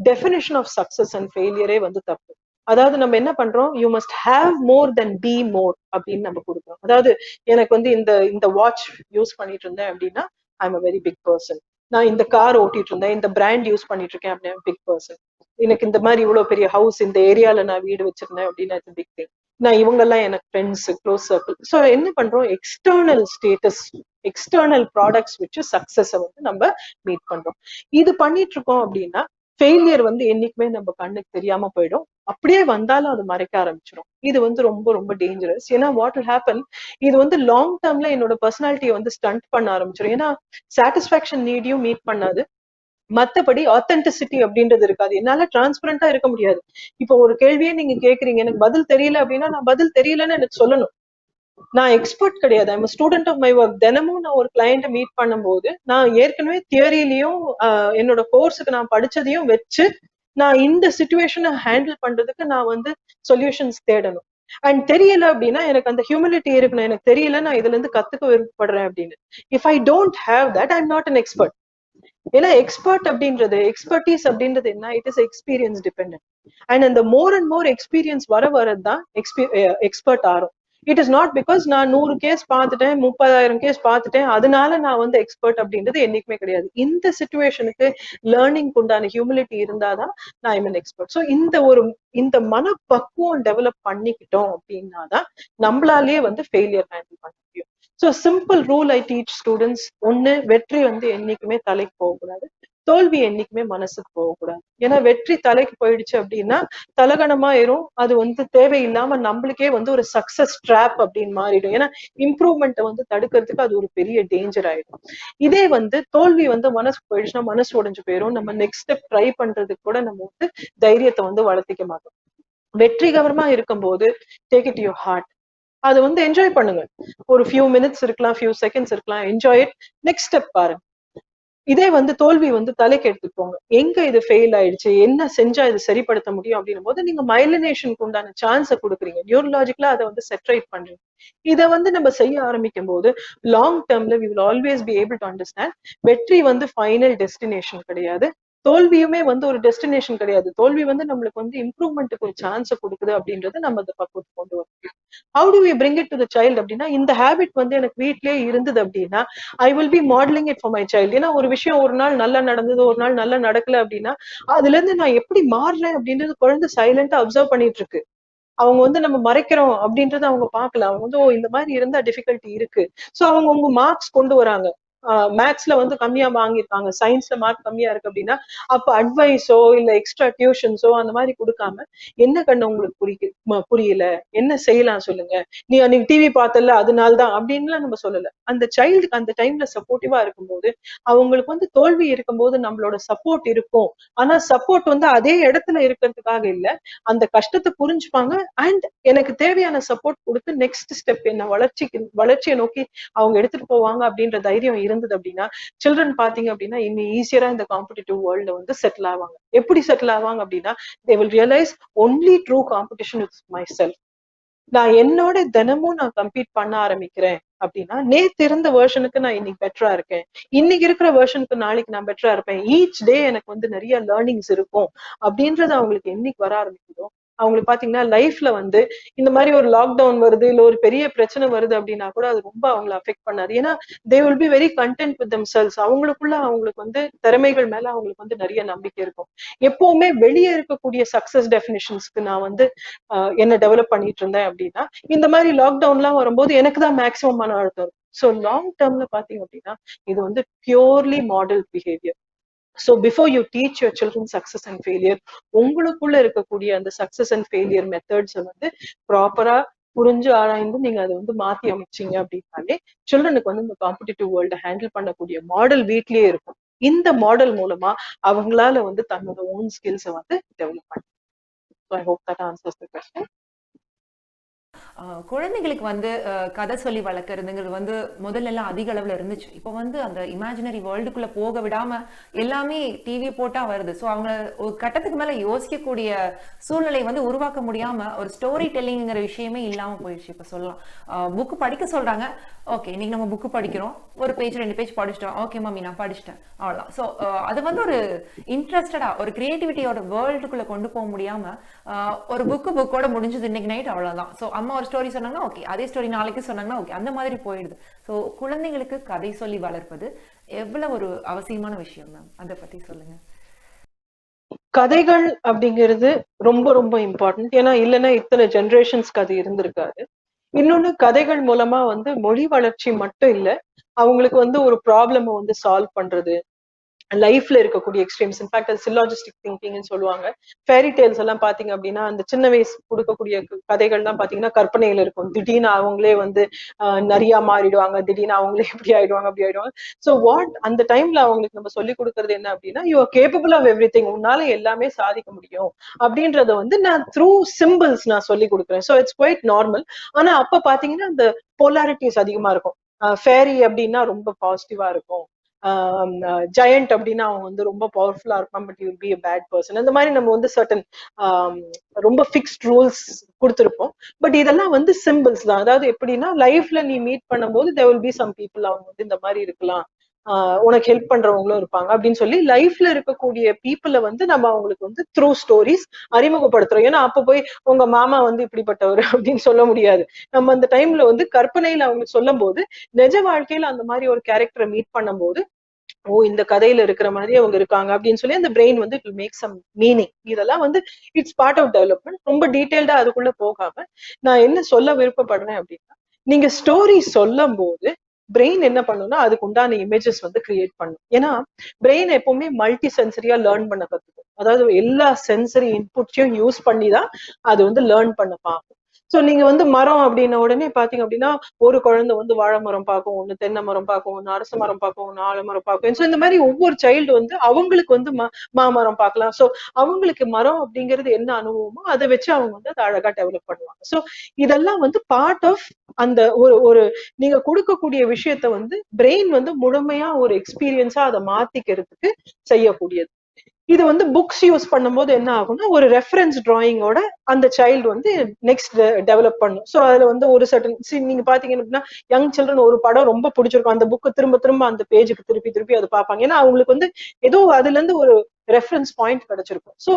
டெஃபினேஷன் ஆஃப் சக்சஸ் அண்ட் ஃபெயிலியரே வந்து தப்பு. அதாவது நம்ம என்ன பண்றோம், you must have more then be more அப்படின்னு நம்ம கொடுக்குறோம். அதாவது எனக்கு வந்து இந்த இந்த வாட்ச் யூஸ் பண்ணிட்டு இருந்தேன் அப்படின்னா I am a very big person, நான் இந்த கார் ஓட்டிட்டு இருந்தேன், இந்த பிராண்ட் யூஸ் பண்ணிட்டு இருக்கேன் அப்படின்னா பிக் பர்சன், எனக்கு இந்த மாதிரி இவ்வளவு பெரிய ஹவுஸ் இந்த ஏரியால நான் வீடு வச்சிருந்தேன் அப்படின்னா இட்ஸ் பிக் திங், நான் இவங்க எல்லாம் எனக்கு ஃப்ரெண்ட்ஸ் க்ளோஸ் சர்க்கிள். ஸோ என்ன பண்றோம், எக்ஸ்டர்னல் ஸ்டேட்டஸ் எக்ஸ்டர்னல் ப்ராடக்ட்ஸ் வச்சு சக்சஸ வந்து நம்ம மீட் பண்றோம். இது பண்ணிட்டு இருக்கோம் அப்படின்னா ஃபெயிலியர் வந்து என்னைக்குமே நம்ம கண்ணுக்கு தெரியாம போயிடும், அப்படியே வந்தாலும் அது மறைக்க ஆரம்பிச்சிடும். இது வந்து ரொம்ப ரொம்ப டேஞ்சரஸ். ஏன்னா வாட் வில் ஹேப்பன், இது வந்து லாங் டேர்ம்ல என்னோட பர்சனாலிட்டியை வந்து ஸ்டண்ட் பண்ண ஆரம்பிச்சிடும். ஏன்னா சாட்டிஸ்பாக்சன் நீடியும் மீட் பண்ணாது, மத்தபடி ஆத்தென்டிசிட்டி அப்படின்றது இருக்காது. என்னால டிரான்ஸ்பரண்டா இருக்க முடியாது. இப்போ ஒரு கேள்வியே நீங்க கேக்குறீங்க, எனக்கு பதில் தெரியல அப்படின்னா நான் பதில் தெரியலன்னு எனக்கு சொல்லணும். நான் எக்ஸ்பர்ட் கிடையாது, I'm student of my work. தினமும் நான் ஒரு கிளையண்ட்டை மீட் பண்ணும்போது நான் ஏற்கனவே தியரியிலையும் என்னோட கோர்ஸுக்கு நான் படிச்சதையும் வச்சு நான் இந்த சுச்சுவேஷனை ஹேண்டில் பண்றதுக்கு நான் வந்து சொல்யூஷன்ஸ் தேடணும். அண்ட் தெரியல அப்படின்னா எனக்கு அந்த ஹியூமிலிட்டி இருக்கணும், எனக்கு தெரியல நான் இதுல இருந்து கத்துக்க விருப்பப்படுறேன் அப்படின்னு. If I don't have that I am not an expert. ஏன்னா எக்ஸ்பர்ட் அப்படின்றது எக்ஸ்பர்டீஸ் அப்படின்றது என்ன, it is experience dependent. And அந்த மோர் அண்ட் மோர் எக்ஸ்பீரியன்ஸ் வரதான் எக்ஸ்பர்ட் ஆகும். இட் இஸ் நாட் பிகாஸ் நான் 100 கேஸ் பார்த்துட்டேன் 30,000 கேஸ் பார்த்துட்டேன் அதனால நான் வந்து எக்ஸ்பர்ட் அப்படின்றது என்னைக்குமே கிடையாது. இந்த சிச்சுவேஷனுக்கு லேர்னிங் உண்டான ஹியூமிலிட்டி இருந்தாதான் நான் ஐம் அன் எக்ஸ்பர்ட். ஸோ இந்த மனப்பக்குவம் டெவலப் பண்ணிக்கிட்டோம் அப்படின்னாதான் நம்மளாலேயே வந்து ஃபெயிலியர் ஹேண்டில் பண்ண முடியும். So simple rule I teach students, ஒண்ணு வெற்றி வந்து என்னைக்குமே தலைக்கு போகக்கூடாது, தோல்வி என்னைக்குமே மனசுக்கு போகக்கூடாது. ஏன்னா வெற்றி தலைக்கு போயிடுச்சு அப்படின்னா தலகணமாயிரும், அது வந்து தேவையில்லாம நம்மளுக்கே வந்து ஒரு சக்சஸ் ட்ராப் அப்படின்னு மாறிடும். ஏன்னா இம்ப்ரூவ்மெண்ட்டை வந்து தடுக்கிறதுக்கு அது ஒரு பெரிய டேஞ்சர் ஆயிடும். இதே வந்து தோல்வி வந்து மனசுக்கு போயிடுச்சுன்னா மனசு உடைஞ்சு போயிடும், நம்ம நெக்ஸ்ட் ஸ்டெப் ட்ரை பண்றதுக்கு கூட நம்ம வந்து தைரியத்தை வந்து வளர்த்திக்க மாட்டோம். வெற்றிகரமா இருக்கும்போது டேக் இட் யுவர் ஹார்ட், அது வந்து என்ஜாய் பண்ணுங்க. ஒரு ஃபியூ மினிட்ஸ் இருக்கலாம், ஃபியூ செகண்ட்ஸ் இருக்கலாம், என்ஜாய் இட், நெக்ஸ்ட் ஸ்டெப் பாருங்க. இதே வந்து தோல்வி வந்து தலைக்கு எடுத்துக்கோங்க, எங்க இது ஃபெயில் ஆயிடுச்சு, என்ன செஞ்சா இது சரிப்படுத்த முடியும் அப்படின்னும் போது நீங்க மைலினேஷனுக்கு உண்டான சான்ஸை கொடுக்குறீங்க, நியூரலாஜிக்கலா அதை வந்து செட்ரைட் பண்றீங்க. இதை வந்து நம்ம செய்ய ஆரம்பிக்கும் போது லாங் டேர்ம்ல we will always be able to understand வெற்றி வந்து ஃபைனல் டெஸ்டினேஷன் கிடையாது, தோல்வியுமே வந்து ஒரு டெஸ்டினேஷன் கிடையாது. தோல்வி வந்து நம்மளுக்கு வந்து இம்ப்ரூவ்மெண்ட்டுக்கு ஒரு சான்ஸை கொடுக்குது அப்படின்றது நம்ம அந்த பக்குவத்துக்கு கொண்டு வரணும். How do we bring it to the child அப்படின்னா, இந்த ஹேபிட் வந்து எனக்கு வீட்லயே இருந்தது அப்படின்னா I will be modelling it for my child. ஏன்னா ஒரு விஷயம் ஒரு நாள் நல்லா நடந்தது ஒரு நாள் நல்லா நடக்கல அப்படின்னா அதுல இருந்து நான் எப்படி மாறுறேன் அப்படின்றது குழந்தை சைலண்டா அப்சர்வ் பண்ணிட்டு இருக்கு. அவங்க வந்து நம்ம மறைக்கிறோம் அப்படின்றத அவங்க பார்க்கல, அவங்க வந்து இந்த மாதிரி இருந்தா டிஃபிகல்ட்டி இருக்கு. சோ அவங்க உங்க மார்க்ஸ் கொண்டு வராங்க, மேத்ஸ்ல வந்து கம்மியா வாங்கியிருக்காங்க, சயின்ஸ்ல மார்க் கம்மியா இருக்கு அப்படின்னா அப்ப அட்வைஸோ இல்ல எக்ஸ்ட்ரா டியூஷன்ஸோ அந்த மாதிரி கொடுக்காம என்ன கண்ணு உங்களுக்கு புரியல, என்ன செய்யலாம் சொல்லுங்க, நீ அன்னைக்கு டிவி பார்த்தல அதனால்தான் அப்படின்லாம் நம்ம சொல்லல. அந்த சைல்டுக்கு அந்த டைம்ல சப்போர்ட்டிவா இருக்கும்போது அவங்களுக்கு வந்து தோல்வி இருக்கும்போது நம்மளோட சப்போர்ட் இருக்கும். ஆனா சப்போர்ட் வந்து அதே இடத்துல இருக்கிறதுக்காக இல்ல, அந்த கஷ்டத்தை புரிஞ்சுப்பாங்க அண்ட் எனக்கு தேவையான சப்போர்ட் கொடுத்து நெக்ஸ்ட் ஸ்டெப் என்ன வளர்ச்சியை நோக்கி அவங்க எடுத்துட்டு போவாங்க அப்படின்ற தைரியம் இருந்தது அப்படின்னா சில்ட்ரன் பாத்தீங்க அப்படின்னா இன்னும் ஈஸியரா இந்த காம்படிட்டிவ் வேர்ல்ட்ல வந்து செட்டில் ஆவாங்க. எப்படி செட்டில் ஆவாங்க அப்படின்னா they will realize only true competition is myself. நான் என்னோட தினமும் நான் கம்பீட் பண்ண ஆரம்பிக்கிறேன் அப்படின்னா நேத்து இருந்த வெர்ஷனுக்கு நான் இன்னைக்கு பெட்டரா இருக்கேன், இன்னைக்கு இருக்கிற வெர்ஷனுக்கு நாளைக்கு நான் பெட்டரா இருப்பேன், ஈச் டே எனக்கு வந்து நிறைய லேர்னிங்ஸ் இருக்கும் அப்படின்றது அவங்களுக்கு என்னைக்கு வர ஆரம்பிக்குதோ அவங்களுக்கு பாத்தீங்கன்னா லைஃப்ல வந்து இந்த மாதிரி ஒரு லாக்டவுன் வருது இல்ல ஒரு பெரிய பிரச்சனை வருது அப்படின்னா கூட அது ரொம்ப அவங்களை அஃபெக்ட் பண்ணாது. ஏன்னா they will be very content with themselves. அவங்களுக்குள்ள அவங்களுக்கு வந்து திறமைகள் மேல அவங்களுக்கு வந்து நிறைய நம்பிக்கை இருக்கும். எப்பவுமே வெளியே இருக்கக்கூடிய சக்சஸ் டெபினிஷன்ஸ்க்கு நான் வந்து என்ன டெவலப் பண்ணிட்டு இருந்தேன் அப்படின்னா இந்த மாதிரி லாக்டவுன்லாம் வரும்போது எனக்கு தான் மேக்சிமம் மன அழுத்தம் இருக்கும். ஸோ லாங் டேர்ம்ல பாத்தீங்க அப்படின்னா இது வந்து purely model behaviour. So before you teach your children success and failure உங்களுக்குள்ள இருக்கக்கூடிய அந்த சக்சஸ் அண்ட் ஃபெயிலியர் மெத்தட்ஸை வந்து ப்ராப்பரா புரிஞ்சு ஆராய்ந்து நீங்க அதை வந்து மாத்தி அமைச்சீங்க அப்படின்னாலே சில்ட்ரனுக்கு வந்து இந்த காம்படிட்டிவ் வேர்ல்டை ஹேண்டில் பண்ணக்கூடிய மாடல் வீட்லயே இருக்கும். இந்த மாடல் மூலமா அவங்களால வந்து தன்னோட ஓன் ஸ்கில்ஸை வந்து டெவலப் பண்ண. So I hope that answers the question. குழந்தைகளுக்கு வந்து கதை சொல்லி வளர்க்கறதுங்கிறது வந்து முதல்ல எல்லாம் அதிக அளவுல இருந்துச்சு. இப்போ வந்து அந்த இமேஜினரி வேர்ல்டுக்குள்ள போக விடாம எல்லாமே டிவி போட்டா வருது. ஸோ அவங்க ஒரு கட்டத்துக்கு மேல யோசிக்கக்கூடிய சூழ்நிலை வந்து உருவாக்க முடியாம ஒரு ஸ்டோரி டெல்லிங்கிற விஷயமே இல்லாம போயிடுச்சு. இப்ப சொல்லலாம் புக்கு படிக்க சொல்றாங்க, ஓகே இன்னைக்கு நம்ம புக்கு படிக்கிறோம், ஒரு பேஜ் 2 பேஜ் படிச்சிட்டோம், ஓகே மம்மி நான் படிச்சிட்டேன், அவ்வளவுதான். ஸோ அது வந்து ஒரு இன்ட்ரெஸ்டடா ஒரு கிரியேட்டிவிட்டியோட வேர்ல்டுக்குள்ள கொண்டு போக முடியாம ஒரு புக்கோட முடிஞ்சது இன்னைக்கு நைட், அவ்வளவுதான். ஸோ அம்மா ஒரு ஸ்டோரி சொன்னாங்கன்னா ஓகே, அதே ஸ்டோரி நாளைக்கு சொன்னாங்கன்னா ஓகே, அந்த மாதிரி போயிடுது. ஸோ குழந்தைங்களுக்கு கதை சொல்லி வளர்ப்பது எவ்வளவு ஒரு அவசியமான விஷயம் மேம், அதை பத்தி சொல்லுங்க. கதைகள் அப்படிங்கிறது ரொம்ப ரொம்ப இம்பார்ட்டன்ட். ஏன்னா இல்லைன்னா இத்தனை ஜெனரேஷன்ஸ்க்கு அது இருந்திருக்காது. இன்னொன்னு கதைகள் மூலமா வந்து மொழி வளர்ச்சி மட்டும் இல்ல, அவங்களுக்கு வந்து ஒரு ப்ராப்ளம் வந்து சால்வ் பண்றது, லைஃப்ல இருக்கக்கூடிய எக்ஸ்ட்ரீம்ஸ், இன்ஃபேக்ட் அது சில்லாஜிஸ்டிக் திங்கிங்னு சொல்லுவாங்க. ஃபேரி டேல்ஸ் எல்லாம் பாத்தீங்க அப்படின்னா அந்த சின்ன வயசு கொடுக்கக்கூடிய கதைகள்லாம் பாத்தீங்கன்னா கற்பனையில இருக்கும். திடீர்னு அவங்களே வந்து நிறைய மாறிடுவாங்க, திடீர்னு அவங்களே இப்படி ஆயிடுவாங்க அப்படி ஆயிடுவாங்க. ஸோ வாட் அந்த டைம்ல அவங்களுக்கு நம்ம சொல்லி கொடுக்கறது என்ன அப்படின்னா you are capable of everything, உன்னால எல்லாமே சாதிக்க முடியும் அப்படின்றத வந்து நான் த்ரூ சிம்பிள்ஸ் நான் சொல்லி கொடுக்குறேன். So it's quite normal. ஆனா அப்ப பாத்தீங்கன்னா அந்த போலாரிட்டிஸ் அதிகமா இருக்கும். ஃபேரி அப்படின்னா ரொம்ப பாசிட்டிவா இருக்கும், ஜெயண்ட் அப்படின்னா அவன் வந்து ரொம்ப பவர்ஃபுல்லா இருப்பான், but you be a bad person. அந்த மாதிரி நம்ம வந்து சர்டன் ரொம்ப ஃபிக்ஸ்ட் ரூல்ஸ் கொடுத்துருப்போம். பட் இதெல்லாம் வந்து சிம்பிள்ஸ் தான். அதாவது எப்படின்னா லைஃப்ல நீ மீட் பண்ணும்போது there will be some people, அவங்க வந்து இந்த மாதிரி இருக்கலாம், உனக்கு ஹெல்ப் பண்றவங்களும் இருப்பாங்க அப்படின்னு சொல்லி லைஃப்ல இருக்கக்கூடிய பீப்புளை வந்து நம்ம அவங்களுக்கு வந்து த்ரூ ஸ்டோரிஸ் அறிமுகப்படுத்துறோம். ஏன்னா அப்ப போய் உங்க மாமா வந்து இப்படிப்பட்டவர் அப்படின்னு சொல்ல முடியாது. நம்ம அந்த டைம்ல வந்து கற்பனையில அவங்களுக்கு சொல்லும் போது நிஜ வாழ்க்கையில அந்த மாதிரி ஒரு கேரக்டரை மீட் பண்ணும்போது ஓ இந்த கதையில இருக்கிற மாதிரி அவங்க இருக்காங்க அப்படின்னு சொல்லி அந்த பிரெயின் வந்து it will make some meaning. இதெல்லாம் வந்து இட்ஸ் பார்ட் ஆஃப் டெவலப்மெண்ட். ரொம்ப டீடைல்டா அதுக்குள்ள போகாம நான் என்ன சொல்ல விருப்பப்படுறேன் அப்படின்னா, நீங்க ஸ்டோரி சொல்லும் போது பிரெயின் என்ன பண்ணும்னா அதுக்கு உண்டான இமேஜஸ் வந்து கிரியேட் பண்ணும். ஏன்னா பிரெயின் எப்பவுமே மல்டி சென்சரியா லேர்ன் பண்ண கத்துக்கும். அதாவது எல்லா சென்சரி இன்புட்ஸையும் யூஸ் பண்ணி தான் அது வந்து லேர்ன் பண்ண பார்க்கும். சோ நீங்க வந்து மரம் அப்படின்ன உடனே பாத்தீங்க அப்படின்னா ஒரு குழந்தை வந்து வாழை மரம் பார்க்கும், ஒண்ணு தென்னை மரம் பார்க்கும், ஒண்ணு அரச மரம் பார்க்கும், ஒண்ணு ஆலமரம் பார்க்கும். சோ இந்த மாதிரி ஒவ்வொரு சைல்டு வந்து அவங்களுக்கு வந்து மாமரம் பார்க்கலாம். சோ அவங்களுக்கு மரம் அப்படிங்கிறது என்ன அனுபவமோ அதை வச்சு அவங்க வந்து அதை அழகா டெவலப் பண்ணுவாங்க. சோ இதெல்லாம் வந்து பார்ட் ஆஃப் அந்த ஒரு ஒரு நீங்க கொடுக்கக்கூடிய விஷயத்த வந்து பிரெயின் வந்து முழுமையா ஒரு எக்ஸ்பீரியன்ஸா அதை மாத்திக்கிறதுக்கு செய்யக்கூடியது. இது வந்து புக்ஸ் யூஸ் பண்ணும்போது என்ன ஆகும்னா ஒரு ரெஃபரன்ஸ் டிராயிங்கோட அந்த சைல்டு வந்து நெக்ஸ்ட் டெவலப் பண்ணும். ஸோ அதுல வந்து ஒரு சர்டன் நீங்க பாத்தீங்கன்னா அப்படின்னா யங் சில்ட்ரன் ஒரு படம் ரொம்ப பிடிச்சிருக்கும், அந்த புக்கு திரும்ப திரும்ப அந்த பேஜுக்கு திருப்பி திருப்பி அதை பார்ப்பாங்க. ஏன்னா அவங்களுக்கு வந்து ஏதோ அதுல இருந்து ஒரு ரெஃபரன்ஸ் பாயிண்ட் கிடைச்சிருக்கும். ஸோ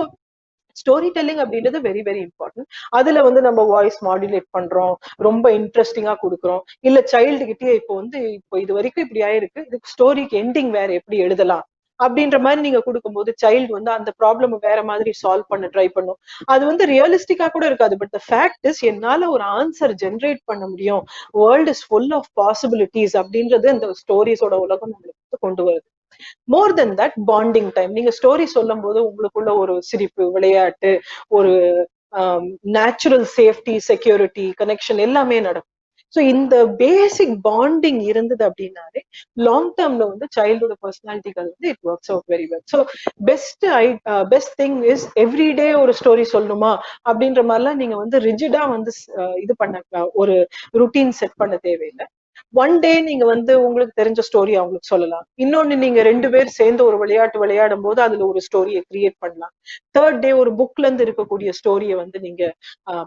ஸ்டோரி டெல்லிங் அப்படின்றது வெரி வெரி இம்பார்ட்டன்ட். அதுல வந்து நம்ம வாய்ஸ் மாடுலேட் பண்றோம், ரொம்ப இன்ட்ரெஸ்டிங்கா கொடுக்குறோம், இல்ல சைல்டு கிட்டே இப்போ வந்து இப்போ இது வரைக்கும் இப்படி ஆயிருக்கு, இதுக்கு ஸ்டோரிக்கு எண்டிங் வேற எப்படி எழுதலாம் அப்படின்ற மாதிரி நீங்க கொடுக்கும்போது சைல்டு வந்து அந்த ப்ராப்ளம் வேற மாதிரி சால்வ் பண்ண ட்ரை பண்ணும். அது வந்து ரியலிஸ்டிக்கா கூட இருக்காது, பட் த ஃபேக்ட் இஸ் என்னால ஒரு ஆன்சர் ஜென்ரேட் பண்ண முடியும், world is full of possibilities அப்படின்றது இந்த ஸ்டோரிஸோட உலகம் நம்மளுக்கு கொண்டு வருது. More than that bonding time. நீங்க ஸ்டோரி சொல்லும் போது உங்களுக்குள்ள ஒரு சிரிப்பு, விளையாட்டு, ஒரு நேச்சுரல் சேஃப்டி, செக்யூரிட்டி, கனெக்ஷன் எல்லாமே நடக்கும். ஸோ இந்த பேசிக் பாண்டிங் இருந்தது அப்படின்னாலே லாங் டேர்ம்ல வந்து சைல்டோட பர்சனாலிட்டிகள் வந்து it works out very well. So best thing is everyday ஒரு ஸ்டோரி சொல்லணுமா அப்படின்ற மாதிரிலாம் நீங்க வந்து ரிஜிடா வந்து இது பண்ண ஒரு ருட்டீன் செட் பண்ண தேவையில்லை. ஒன் டே நீங்க வந்து உங்களுக்கு தெரிஞ்ச ஸ்டோரி அவங்களுக்கு சொல்லலாம். இன்னொன்னு நீங்க 2 பேர் சேர்ந்து ஒரு விளையாட்டு விளையாடும் போது அதுல ஒரு ஸ்டோரியை கிரியேட் பண்ணலாம். தேர்ட் டே ஒரு புக்ல இருந்து இருக்கக்கூடிய ஸ்டோரியை வந்து நீங்க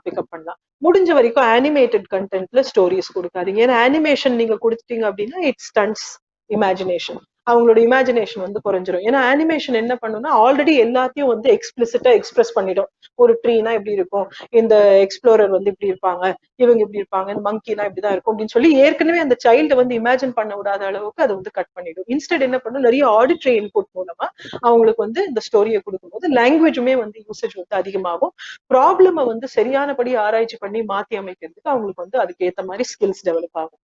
பிக்கப் பண்ணலாம். முடிஞ்ச வரைக்கும் அனிமேட்டட் கண்டென்ட்ல ஸ்டோரிஸ் கொடுக்காதீங்க. ஏன்னா அனிமேஷன் நீங்க கொடுத்துட்டீங்க அப்படின்னா இட் ஸ்டன்ஸ் இமேஜினேஷன். அவங்களோட இமேஜினேஷன் வந்து குறைஞ்சிரும். ஏன்னா அனிமேஷன் என்ன பண்ணும்னா ஆல்ரெடி எல்லாத்தையும் வந்து எக்ஸ்பிளிசிட்டா எக்ஸ்பிரஸ் பண்ணிடும். ஒரு ட்ரீனா இப்படி இருக்கும், இந்த எக்ஸ்ப்ளோரர் வந்து இப்படி இருப்பாங்க, இவங்க இப்படி இருப்பாங்க, மங்கினா இப்படிதான் இருக்கும் அப்படின்னு சொல்லி ஏற்கனவே அந்த சைல்டு வந்து இமேஜின் பண்ண விடாத அளவுக்கு அதை வந்து கட் பண்ணிடும். இன்ஸ்டெட் என்ன பண்ணும், நிறைய ஆடிட்டரி இன்புட் மூலமா அவங்களுக்கு வந்து இந்த ஸ்டோரியை கொடுக்கும்போது லாங்குவேஜுமே வந்து யூசேஜ் வந்து அதிகமாகும். ப்ராப்ளமை வந்து சரியானபடி ஆராய்ச்சி பண்ணி மாத்தி அமைக்கிறதுக்கு அவங்களுக்கு வந்து அதுக்கு ஏத்த மாதிரி ஸ்கில்ஸ் டெவலப் ஆகும்.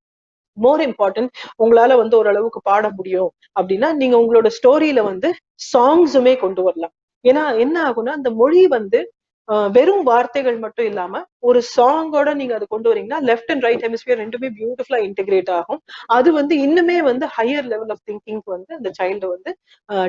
மோர் இம்பார்ட்டன்ட், உங்களால வந்து ஓரளவுக்கு பாட முடியும் அப்படின்னா நீங்க உங்களோட ஸ்டோரியில வந்து சாங்ஸுமே கொண்டு வரலாம். ஏன்னா என்ன ஆகும்னா அந்த மொழி வந்து வெறும் வார்த்தைகள் மட்டும் இல்லாம ஒரு சாங்கோட நீங்க அதை கொண்டு வரீங்கன்னா லெஃப்ட் அண்ட் ரைட் ஹெமிஸ்பியர் ரெண்டுமே பியூட்டிஃபுல்லா இன்டிகிரேட் ஆகும். அது வந்து இன்னுமே வந்து ஹையர் லெவல் ஆஃப் திங்கிங்க்கு வந்து அந்த சைல்டு வந்து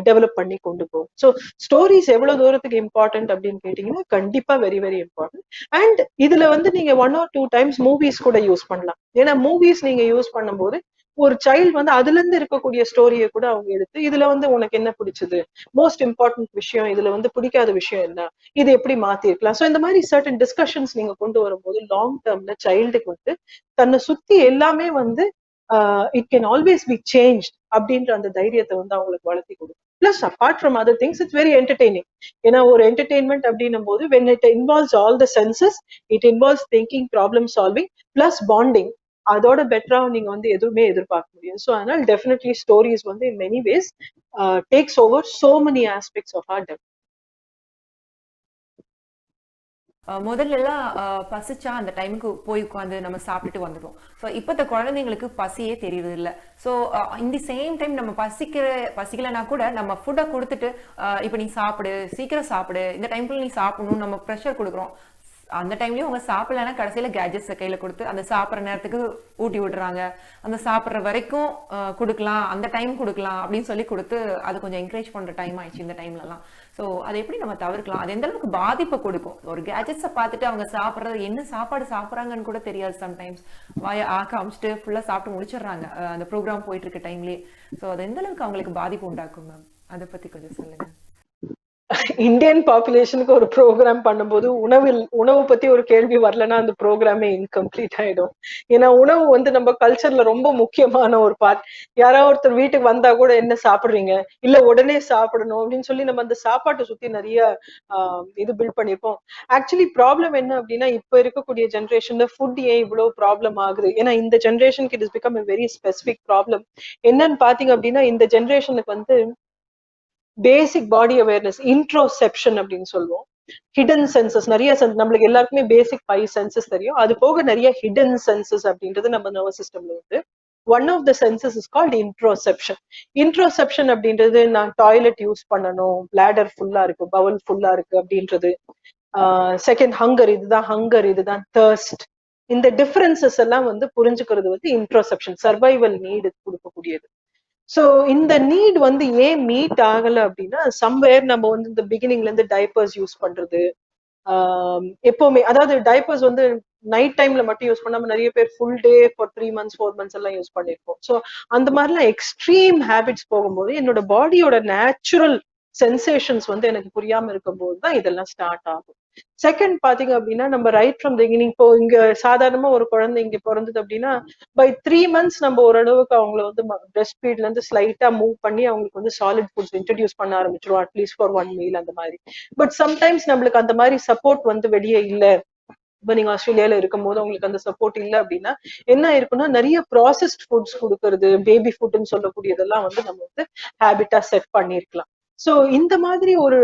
டெவலப் பண்ணி கொண்டு போகும். ஸோ ஸ்டோரிஸ் எவ்வளவு தூரத்துக்கு இம்பார்ட்டன்ட் அப்படின்னு கேட்டீங்கன்னா கண்டிப்பா வெரி வெரி இம்பார்ட்டன்ட். அண்ட் இதுல வந்து நீங்க 1 or 2 times மூவிஸ் கூட யூஸ் பண்ணலாம். ஏன்னா மூவிஸ் நீங்க யூஸ் பண்ணும்போது ஒரு சைல்டு வந்து அதுல இருந்து இருக்கக்கூடிய ஸ்டோரியை கூட அவங்க எடுத்து இதுல வந்து உனக்கு என்ன பிடிச்சது, மோஸ்ட் இம்பார்ட்டன்ட் விஷயம், இதுல வந்து பிடிக்காத விஷயம் என்ன, இது எப்படி மாத்தி இருக்கலாம். ஸோ இந்த மாதிரி சர்டன் டிஸ்கஷன்ஸ் நீங்க கொண்டு வரும்போது லாங் டேர்ம்ல சைல்டுக்கு வந்து தன்னை சுத்தி எல்லாமே வந்து it can always be change அப்படின்ற அந்த தைரியத்தை வந்து அவங்களுக்கு வளர்த்தி கொடுக்கும். Plus apart from other things it's very entertaining. ஏன்னா ஒரு என்டர்டெயின்மெண்ட் அப்படின்னும் போது when it involves all the census, it involves thinking, problem solving plus bonding. அதோட பெட்டரா நீங்க வந்து எதுவுமே எதிர்பார்க்க முடியும். ஸோ அதனால டெஃபினெட்லி ஸ்டோரிஸ் வந்து in many ways takes over so many aspects of our development. முதல்ல எல்லாம் பசிச்சா அந்த டைமுக்கு போய் உட்காந்து நம்ம சாப்பிட்டுட்டு வந்துடும். ஸோ இப்போத்த குழந்தைங்களுக்கு பசியே தெரியறது இல்லை. ஸோ இந்த சேம் டைம் நம்ம பசிக்கலைன்னா கூட நம்ம ஃபுட்டை கொடுத்துட்டு இப்போ நீ சாப்பிடு, சீக்கிரம் சாப்பிடு, இந்த டைம்குள்ள நீ சாப்பிடணும் நம்ம ப்ரெஷர் கொடுக்குறோம். அந்த டைம்லயும் அவங்க சாப்பிடலன்னா கடைசியில கேஜெட்ஸை கையில கொடுத்து அந்த சாப்பிட்ற நேரத்துக்கு ஊட்டி விடுறாங்க. அந்த சாப்பிட்ற வரைக்கும் கொடுக்கலாம், அந்த டைம் கொடுக்கலாம் அப்படின்னு சொல்லி கொடுத்து அது கொஞ்சம் என்கரேஜ் பண்ற டைம் ஆயிடுச்சு இந்த டைம்லலாம். ஸோ அதை எப்படி நம்ம தவிர்க்கலாம்? அது எந்த அளவுக்கு பாதிப்பை கொடுக்கும்? ஒரு கேஜெட்ஸை பார்த்துட்டு அவங்க சாப்பிட்றது என்ன சாப்பாடு சாப்பிட்றாங்கன்னு கூட தெரியாது. சம்டைம்ஸ் வாயை காமிச்சிட்டு ஃபுல்லா சாப்பிட்டு முடிச்சிடுறாங்க அந்த ப்ரோக்ராம் போயிட்டு இருக்க டைம்லயே. ஸோ அது எந்த அளவுக்கு அவங்களுக்கு பாதிப்பு உண்டாக்கும் மேம்? அதை பத்தி கொஞ்சம் சொல்லுங்க. இந்தியன் பாப்புலேஷனுக்கு ஒரு ப்ரோக்ராம் பண்ணும்போது உணவு பத்தி ஒரு கேள்வி வரலன்னா அந்த ப்ரோக்ராமே இன்கம்ப்ளீட் ஆயிடும். ஏன்னா உணவு வந்து நம்ம கல்ச்சர்ல ரொம்ப முக்கியமான ஒரு பார்ட். யாராவது ஒருத்தர் வீட்டுக்கு வந்தா கூட என்ன சாப்பிடுறீங்க, இல்ல உடனே சாப்பிடணும் அப்படின்னு சொல்லி நம்ம அந்த சாப்பாட்டை சுத்தி நிறைய இது பில்ட் பண்ணிருப்போம். ஆக்சுவலி ப்ராப்ளம் என்ன அப்படின்னா இப்ப இருக்கக்கூடிய ஜென்ரேஷன்ல ஃபுட் ஏன் இவ்வளவு ப்ராப்ளம் ஆகுது? ஏன்னா இந்த ஜென்ரேஷனுக்கு it is become a very specific problem. என்னன்னு பாத்தீங்க அப்படின்னா இந்த ஜென்ரேஷனுக்கு வந்து பேசிக் பாடி அவேர்னஸ், இன்ட்ரோசெப்ஷன் அப்படின்னு சொல்லுவோம். ஹிடன் சென்சஸ் நிறைய நம்மளுக்கு எல்லாருக்குமே பேசிக் 5 சென்சஸ் தெரியும். அது போக நிறைய ஹிடன் சென்சஸ் அப்படின்றது நம்ம நர்வஸ் சிஸ்டம்ல வந்து one of the senses is called interoception. Interoception அப்படின்றது நான் டாய்லெட் யூஸ் பண்ணணும், பிளாடர் ஃபுல்லா இருக்கு, பவுல் ஃபுல்லா இருக்கு அப்படின்றது. செகண்ட் ஹங்கர், இதுதான் தர்ஸ்ட். இந்த டிஃபரன்சஸ் எல்லாம் வந்து புரிஞ்சுக்கிறது வந்து இன்ட்ரோசெப்ஷன், சர்வைவல் நீடு கொடுக்கக்கூடியது. சோ இந்த நீட் வந்து ஏன் மீட் ஆகல அப்படின்னா சம்வேர் நம்ம வந்து இந்த பிகினிங்ல இருந்து டைப்பர்ஸ் யூஸ் பண்றது, எப்பவுமே அதாவது டைப்பர்ஸ் வந்து நைட் டைம்ல மட்டும் யூஸ் பண்ணாம நிறைய பேர் full day for 3 months 4 months எல்லாம் யூஸ் பண்ணிருப்போம். ஸோ அந்த மாதிரிலாம் எக்ஸ்ட்ரீம் ஹேபிட்ஸ் போகும்போது என்னோட பாடியோட நேச்சுரல் சென்சேஷன்ஸ் வந்து எனக்கு புரியாம இருக்கும்போது தான் இதெல்லாம் ஸ்டார்ட் ஆகும். செகண்ட் பாத்தீங்க அப்படின்னா நம்ம ரைட் ஃப்ரம் பிகினிங் இப்போ இங்க சாதாரணமா ஒரு குழந்தை இங்க பிறந்தது அப்படின்னா பை 3 months நம்ம ஓரளவுக்கு அவங்கள வந்து பிரெஸ்ட் ஃபீட்ல இருந்து ஸ்லைட்டா மூவ் பண்ணி அவங்களுக்கு வந்து சாலிட் ஃபுட்ஸ் இன்ட்ரடியூஸ் பண்ண ஆரம்பிச்சிருவோம், அட்லீஸ்ட் ஃபார் 1 meal அந்த மாதிரி. பட் சம்டைம்ஸ் நம்மளுக்கு அந்த மாதிரி சப்போர்ட் வந்து வெளியே இல்ல. இப்ப நீங்க ஆஸ்திரேலியால இருக்கும் போது உங்களுக்கு அந்த சப்போர்ட் இல்ல அப்படின்னா என்ன இருக்குன்னா நிறைய ப்ராசஸ்ட் ஃபுட்ஸ் கொடுக்கறது, பேபி ஃபுட்னு சொல்லக்கூடியதெல்லாம் வந்து நம்ம வந்து ஹேபிட்டா செட் பண்ணிருக்கலாம். சோ இந்த மாதிரி ஒரு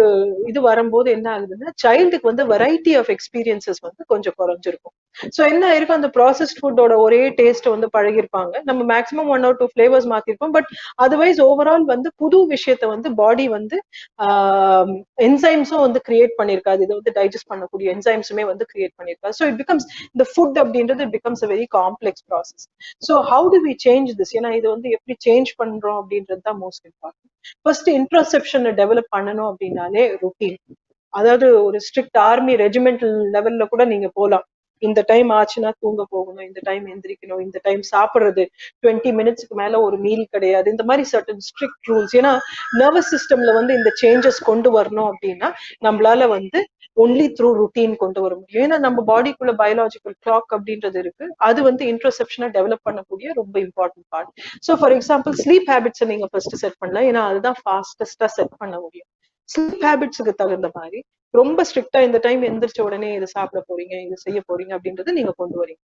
இது வரும்போது என்ன ஆகுதுன்னா சைல்டுக்கு வந்து வெரைட்டி ஆஃப் எக்ஸ்பீரியன்சஸ் வந்து கொஞ்சம் குறைஞ்சிருக்கும். சோ என்ன ஆயிருக்கும், அந்த ப்ராசஸ்ட் ஃபுட்டோட ஒரே டேஸ்ட் வந்து பழகிருப்பாங்க. நம்ம மேக்ஸிமம் 1 or 2 ஃபிளேவர்ஸ் மாத்திருப்போம். பட் அதர்வைஸ் ஓவரால் வந்து புது விஷயத்த வந்து பாடி வந்து என்சைம்ஸும் வந்து கிரியேட் பண்ணிருக்காது. இதை வந்து டைஜஸ்ட் பண்ணக்கூடிய என்சைம்ஸுமே வந்து கிரியேட் பண்ணிருக்காது. ஸோ இட் பிகம்ஸ் இந்த ஃபுட் அப்படின்றது it becomes a very complex process. So how do we change this? ஏன்னா இது வந்து எப்படி சேஞ்ச் பண்றோம் அப்படின்றது தான் மோஸ்ட் இம்பார்ட்டன்ட். ஃபர்ஸ்ட் இன்ட்ரோசெப்ஷனை டெவலப் பண்ணணும் அப்படின்னாலே ரொட்டீன். அதாவது ஒரு ஸ்ட்ரிக்ட் ஆர்மி ரெஜிமெண்டல் லெவல்ல கூட நீங்க போலாம். இந்த டைம் ஆச்சுன்னா தூங்க போகணும், இந்த டைம் எந்திரிக்கணும், இந்த டைம் சாப்பிடுறது, 20 மினிட்ஸ்க்கு மேல ஒரு மீல் கிடையாது, இந்த மாதிரி சர்டன் ஸ்ட்ரிக்ட் ரூல்ஸ். ஏன்னா நர்வஸ் சிஸ்டம்ல வந்து இந்த சேஞ்சஸ் கொண்டு வரணும் அப்படின்னா நம்மளால வந்து ஒன்லி த்ரூ ருட்டீன் கொண்டு வர முடியும். ஏன்னா நம்ம பாடிக்குள்ள பயாலஜிக்கல் கிளாக் அப்படின்றது இருக்கு, அது வந்து இன்ட்ரோசெப்ஷனை டெவலப் பண்ணக்கூடிய ரொம்ப important part. So for example sleep ஹேபிட்ஸை நீங்க ஃபர்ஸ்ட் செட் பண்ணலாம், ஏன்னா அதுதான் ஃபாஸ்டஸ்டா செட் பண்ண முடியும். ஸ்லீப் ஹேபிட்ஸுக்கு தகுந்த மாதிரி ரொம்ப ஸ்ட்ரிக்டா இந்த டைம் எந்திரிச்ச உடனே இது சாப்பிட போறீங்க, இது செய்ய போறீங்க அப்படின்றத நீங்க கொண்டு வரீங்க.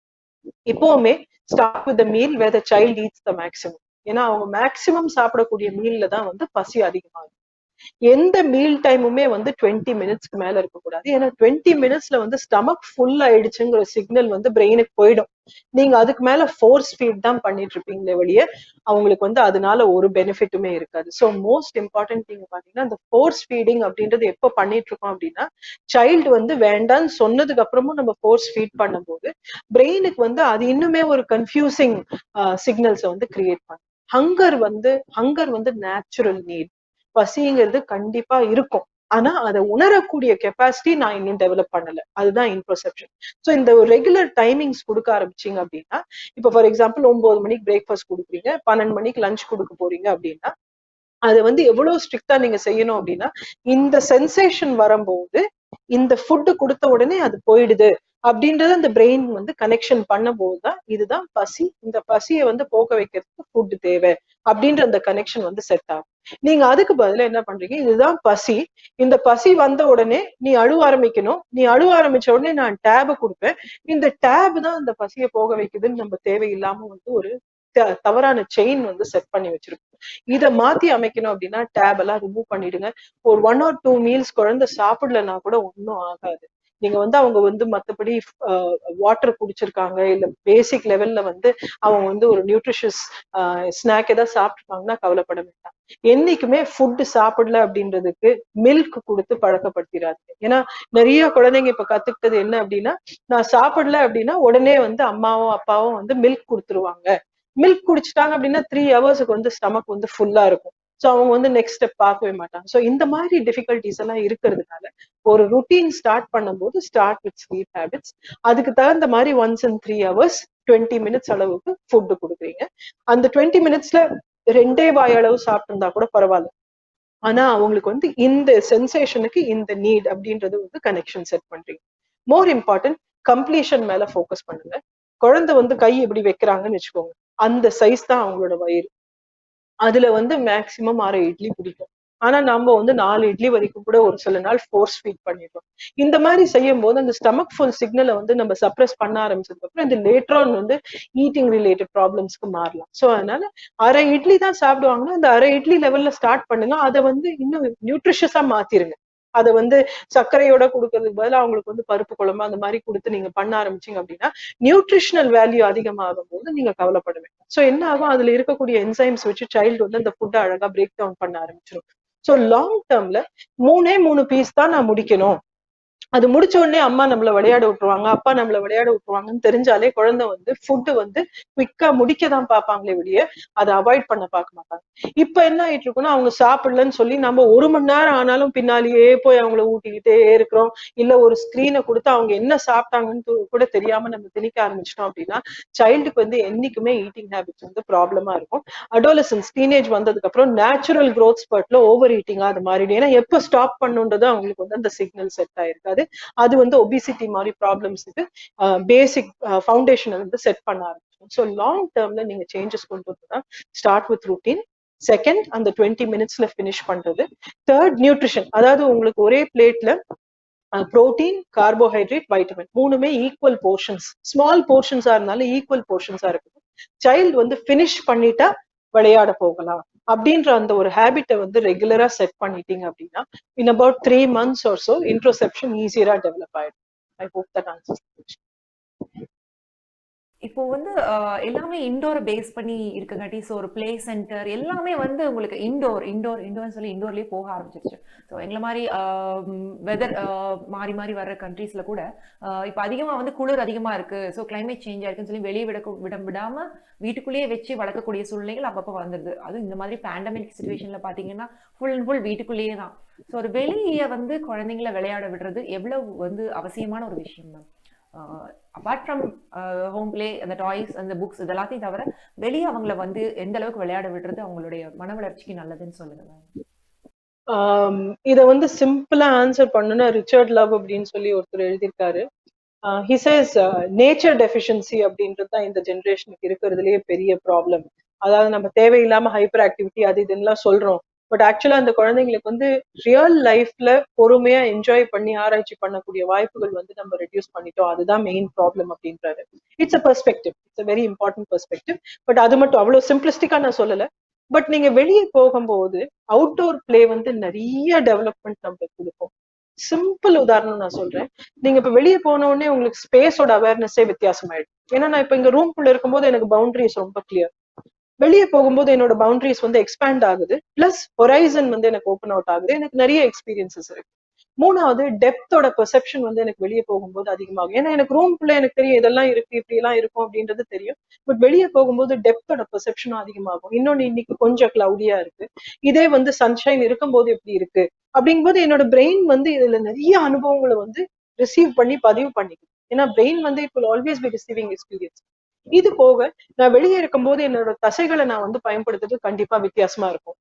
இப்பவுமே start with the meal where the child eats the maximum. ஏன்னா அவங்க மேக்ஸிமம் சாப்பிடக்கூடிய மீல்ல தான் வந்து பசி அதிகமாகும். எந்த மீல் டைமுமே வந்து 20 மினிட்ஸ்க்கு மேல இருக்கக்கூடாது. ஏன்னா 20 மினிட்ஸ்ல வந்து ஸ்டமக் ஃபுல் ஆயிடுச்சுங்கிற சிக்னல் வந்து பிரெயினுக்கு போயிடும். நீங்க அதுக்கு மேல ஃபோர்ஸ் ஃபீட் தான் பண்ணிட்டு இருப்பீங்களே வெளியே, அவங்களுக்கு வந்து அதனால ஒரு பெனிஃபிட்டுமே இருக்காது. ஸோ மோஸ்ட் இம்பார்ட்டன்ட் நீங்க பாத்தீங்கன்னா இந்த ஃபோர்ஸ் ஃபீடிங் அப்படின்றது எப்ப பண்ணிட்டு இருக்கோம் அப்படின்னா, சைல்டு வந்து வேண்டான்னு சொன்னதுக்கு அப்புறமும் நம்ம ஃபோர்ஸ் ஃபீட் பண்ணும்போது பிரெயினுக்கு வந்து அது இன்னுமே ஒரு கன்ஃபியூசிங் சிக்னல்ஸை வந்து கிரியேட் பண்ணும். ஹங்கர் வந்து நேச்சுரல் நீட். பசிங்கிறது கண்டிப்பா இருக்கும், ஆனா அதை உணரக்கூடிய கெப்பாசிட்டி நான் இன்னும் டெவலப் பண்ணல. அதுதான் இன்ட்ரோசெப்ஷன். ஸோ இந்த ரெகுலர் டைமிங்ஸ் கொடுக்க ஆரம்பிச்சீங்க அப்படின்னா, இப்போ ஃபார் எக்ஸாம்பிள் 9 மணிக்கு பிரேக்ஃபாஸ்ட் கொடுக்குறீங்க, 12 மணிக்கு லஞ்ச் கொடுக்க போறீங்க அப்படின்னா, அதை வந்து எவ்வளவு ஸ்ட்ரிக்டா நீங்க செய்யணும் அப்படின்னா, இந்த சென்சேஷன் வரும்போது இந்த ஃபுட்டு கொடுத்த உடனே அது போயிடுது அப்படின்றது அந்த பிரெயின் வந்து கனெக்ஷன் பண்ணும் போதுதான் இதுதான் பசி, இந்த பசியை வந்து போக்க வைக்கிறதுக்கு ஃபுட் தேவை அப்படின்ற அந்த கனெக்ஷன் வந்து செட் ஆகும். நீங்க அதுக்கு பதிலா என்ன பண்றீங்க, இதுதான் பசி, இந்த பசி வந்த உடனே நீ அழுவ ஆரம்பிக்கணும், நீ அழுவ ஆரம்பிச்ச உடனே நான் டேப கொடுப்பேன், இந்த டேப் தான் அந்த பசியை போக வைக்குதுன்னு நம்ம தேவையில்லாம வந்து ஒரு தவறான செயின் வந்து செட் பண்ணி வச்சிருக்கோம். இதை மாத்தி அமைக்கணும் அப்படின்னா டேப் எல்லாம் ரிமூவ் பண்ணிடுங்க. ஒரு 1 or 2 மீல்ஸ் குழந்தை சாப்பிடலன்னா கூட ஒன்னும் ஆகாது. நீங்க வந்து அவங்க வந்து மத்தபடி வாட்டர் குடிச்சிருக்காங்க, இல்ல பேசிக் லெவல்ல வந்து அவங்க வந்து ஒரு நியூட்ரிஷியஸ் ஸ்நாக் ஏதாவது சாப்பிட்டுருக்காங்கன்னா கவலைப்பட வேண்டாம். என்னைக்குமே ஃபுட் சாப்பிடல அப்படின்றதுக்கு மில்க் கொடுத்து பழக்கப்படுத்திடாதீங்க. ஏன்னா நிறைய குழந்தைங்க இப்ப கத்துக்கிட்டது என்ன அப்படின்னா, நான் சாப்பிடல அப்படின்னா உடனே வந்து அம்மாவும் அப்பாவும் வந்து மில்க் கொடுத்துருவாங்க. மில்க் குடிச்சிட்டாங்க அப்படின்னா 3 ஹவர்ஸுக்கு வந்து ஸ்டமக் வந்து ஃபுல்லா இருக்கும். ஸோ அவங்க வந்து நெக்ஸ்ட் ஸ்டெப் பார்க்கவே மாட்டாங்க. ஸோ இந்த மாதிரி டிஃபிகல்டிஸ் எல்லாம் இருக்கிறதுனால ஒரு ருட்டீன் ஸ்டார்ட் பண்ணும்போது ஸ்டார்ட் வித் ஸ்லீப் ஹேபிட்ஸ். அதுக்கு தகுந்த மாதிரி ஒன்ஸ் இன் 3 ஹவர்ஸ் 20 மினிட்ஸ் அளவுக்கு ஃபுட்டு கொடுக்குறீங்க. அந்த 20 மினிட்ஸ்ல 2 வாய் அளவு சாப்பிட்டு கூட பரவாயில்ல. ஆனா அவங்களுக்கு வந்து இந்த சென்சேஷனுக்கு இந்த நீட் அப்படின்றது வந்து கனெக்ஷன் செட் பண்றீங்க. மோர் இம்பார்ட்டன்ட், கம்ப்ளீஷன் மேல ஃபோக்கஸ் பண்ணுங்க. குழந்தை வந்து கை எப்படி வைக்கிறாங்கன்னு வச்சுக்கோங்க, அந்த சைஸ் தான் அவங்களோட வயிறு. அதுல வந்து மேக்சிமம் 6 இட்லி பிடிக்கும். ஆனா நம்ம வந்து 4 இட்லி வரைக்கும் கூட ஒரு சில நாள் ஃபோர்ஸ் ஃபீட் பண்ணிடுறோம். இந்த மாதிரி செய்யும் போது அந்த ஸ்டமக் ஃபுல் சிக்னலை வந்து நம்ம சப்ரஸ் பண்ண ஆரம்பிச்சதுக்கு அப்புறம் இந்த லேட்டர் ஆன் வந்து ஈட்டிங் ரிலேட்டட் ப்ராப்ளம்ஸ்க்கு மாறலாம். ஸோ அதனால 1/2 இட்லி தான் சாப்பிடுவாங்கன்னா அந்த 1/2 இட்லி லெவல்ல ஸ்டார்ட் பண்ணுங்க. அதை வந்து இன்னும் நியூட்ரிஷியஸா மாத்திருங்க. அதை வந்து சர்க்கரையோட கொடுக்கறதுக்கு பதிலா அவங்களுக்கு வந்து பருப்பு குழம்பு அந்த மாதிரி கொடுத்து நீங்க பண்ண ஆரம்பிச்சீங்க அப்படின்னா நியூட்ரிஷனல் வேல்யூ அதிகமாகும் போது நீங்க கவலைப்பட வேண்டாம். ஸோ என்ன ஆகும், அதுல இருக்கக்கூடிய என்சைம்ஸ் வச்சு சைல்டு வந்து அந்த ஃபுட்டை அழகா பிரேக் டவுன் பண்ண ஆரம்பிச்சிடும். ஸோ லாங் டேர்ம்ல 3 பீஸ் தான் நான் முடிக்கணும், அது முடிச்ச உடனே அம்மா நம்மள விளையாட விட்டுருவாங்க, அப்பா நம்மள விளையாட விட்டுருவாங்கன்னு தெரிஞ்சாலே குழந்தை வந்து ஃபுட்டு வந்து குவிக்கா முடிக்கதான் பார்ப்பாங்களே வெளியே அதை அவாய்ட் பண்ண பார்க்க மாட்டாங்க. இப்ப என்ன ஆயிட்டு இருக்குன்னா, அவங்க சாப்பிடலன்னு சொல்லி நம்ம 1 மணி நேரம் ஆனாலும் பின்னாலேயே போய் அவங்கள ஊட்டிக்கிட்டே இருக்கிறோம். இல்ல ஒரு ஸ்கிரீனை கொடுத்து அவங்க என்ன சாப்பிட்டாங்கன்னு கூட தெரியாம நம்ம திணிக்க ஆரம்பிச்சிட்டோம் அப்படின்னா சைல்டுக்கு வந்து என்னைக்குமே ஈட்டிங் ஹேபிட்ஸ் வந்து ப்ராப்ளமா இருக்கும். அடோலசன்ஸ் டீனேஜ் வந்ததுக்கு அப்புறம் நேச்சுரல் க்ரோத் ஸ்பர்ட்ல ஓவர் ஈட்டிங்கா அது மாறிடும். ஏன்னா எப்ப ஸ்டாப் பண்ணுன்றது அவங்களுக்கு வந்து அந்த சிக்னல் செட் ஆயிருக்காது. அது வந்து ஒபிசிட்டி மாதிரி ப்ராப்ளம்ஸுக்கு பேசிக் ஃபவுண்டேஷனை வந்து செட் பண்ண ஆரம்பிச்சிடும். ஸோ லாங் டேர்ம்ல நீங்க சேஞ்சஸ் கொண்டு வரணும்னா ஸ்டார்ட் வித் ரூட்டீன். செகண்ட், அந்த 20 மினிட்ஸ்ல ஃபினிஷ் பண்றது. Third, nutrition. அதாவது உங்களுக்கு ஒரே பிளேட்ல புரோட்டீன், கார்போஹைட்ரேட், வைட்டமின் 3மே ஈக்குவல் போர்ஷன்ஸ், ஸ்மால் போர்ஷன்ஸா இருந்தாலும் ஈக்குவல் போர்ஷன்ஸா இருக்குது. சைல்டு வந்து ஃபினிஷ் பண்ணிட்டா விளையாட போகலாம் அப்படின்ற அந்த ஒரு ஹேபிட்டை வந்து ரெகுலரா செட் பண்ணிட்டீங்க அப்படின்னா in about 3 months or so interoception ஈஸியரா டெவலப் ஆயிடும். I hope that answers the question. இப்போ வந்து எல்லாமே இண்டோர் பேஸ் பண்ணி இருக்கங்காட்டி, ஸோ ஒரு பிளே சென்டர் எல்லாமே வந்து உங்களுக்கு இண்டோர்னு சொல்லி இண்டோர்லேயே போக ஆரம்பிச்சிருச்சு. ஸோ எங்களை மாதிரி வெதர் மாறி மாறி வர்ற கண்ட்ரீஸ்ல கூட இப்போ அதிகமாக வந்து குளிர் அதிகமாக இருக்கு, ஸோ கிளைமேட் சேஞ்ச் ஆயிருக்குன்னு சொல்லி வெளியே விடாம வீட்டுக்குள்ளேயே வச்சு வளர்க்கக்கூடிய சூழ்நிலைகள் அப்பப்போ வந்துடுது. அதுவும் இந்த மாதிரி பேண்டமிக் சுச்சுவேஷன்ல பார்த்தீங்கன்னா ஃபுல் அண்ட் ஃபுல் வீட்டுக்குள்ளேயே தான். ஸோ ஒரு வெளியே வந்து குழந்தைங்களை விளையாட விடுறது எவ்வளவு வந்து அவசியமான ஒரு விஷயம் ma'am? Apart from home play, அந்த டாய்ஸ், அந்த புக்ஸ் இது எல்லாத்தையும் தவிர வெளியே அவங்கள வந்து எந்த அளவுக்கு விளையாட விடுறது அவங்களுடைய மன வளர்ச்சிக்கு நல்லதுன்னு சொல்லுங்க மேம்? இத வந்து சிம்பிளா ஆன்சர் பண்ணுனா ரிச்சர்ட் லவ் அப்படின்னு சொல்லி ஒருத்தர் எழுதியிருக்காரு. ஹி சேஸ் நேச்சர் டெஃபிஷியன்சி அப்படின்றது தான் இந்த ஜென்ரேஷனுக்கு இருக்கிறதுலயே பெரிய ப்ராப்ளம். அதாவது நம்ம தேவையில்லாம ஹைப்பர் ஆக்டிவிட்டி அது இதுலாம் சொல்றோம். பட் ஆக்சுவலா அந்த குழந்தைங்களுக்கு வந்து ரியல் லைஃப்ல பொறுமையா என்ஜாய் பண்ணி ஆராய்ச்சி பண்ணக்கூடிய வாய்ப்புகள் வந்து நம்ம ரெடியூஸ் பண்ணிட்டோம். அதுதான் மெயின் ப்ராப்ளம் அப்படின்றாரு. It's a perspective, it's a very important perspective. But அது மட்டும் அவ்வளவு சிம்பிளிஸ்டிக்கா நான் சொல்லல. பட் நீங்க வெளியே போகும்போது அவுட்டோர் பிளே வந்து நிறைய டெவலப்மெண்ட் நம்மளுக்கு கொடுக்கும். சிம்பிள் உதாரணம் நான் சொல்றேன். நீங்க இப்ப வெளியே போன உடனே உங்களுக்கு ஸ்பேஸோட அவேர்னஸே வித்தியாசமாயிடும். ஏன்னா நான் இப்ப இங்க ரூம்குள்ள இருக்கும்போது எனக்கு பவுண்டரிஸ் ரொம்ப கிளியர். வெளியே போகும்போது என்னோட பவுண்டரிஸ் வந்து எக்ஸ்பேண்ட் ஆகுது. பிளஸ் ஹொரைசன் வந்து எனக்கு ஓப்பன் அவுட் ஆகுது. எனக்கு நிறைய எக்ஸ்பீரியன்சஸ் இருக்கு. மூணாவது டெப்தோட பெர்செப்ஷன் வந்து எனக்கு வெளியே போகும்போது அதிகமாகும். ஏன்னா எனக்கு ரூம்குள்ள எனக்கு தெரியும் இதெல்லாம் இருக்கு இப்படி எல்லாம் இருக்கும் அப்படின்றது தெரியும். பட் வெளியே போகும்போது டெப்தோட பெர்செப்ஷனும் அதிகமாகும். இன்னொன்னு இன்னைக்கு கொஞ்சம் கிளவுடியா இருக்கு. இதே வந்து சன்ஷைன் இருக்கும்போது எப்படி இருக்கு அப்படிங்கும்போது என்னோட பிரெயின் வந்து இதுல நிறைய அனுபவங்களை வந்து ரிசீவ் பண்ணி பதிவு பண்ணிக்குது. ஏன்னா பிரெயின் வந்து it will always B receiving experience. இது போக நான் வெளியே இருக்கும்போது என்னோட தசைகளை நான் வந்து பயன்படுத்துறது கண்டிப்பா வித்தியாசமா இருக்கும்.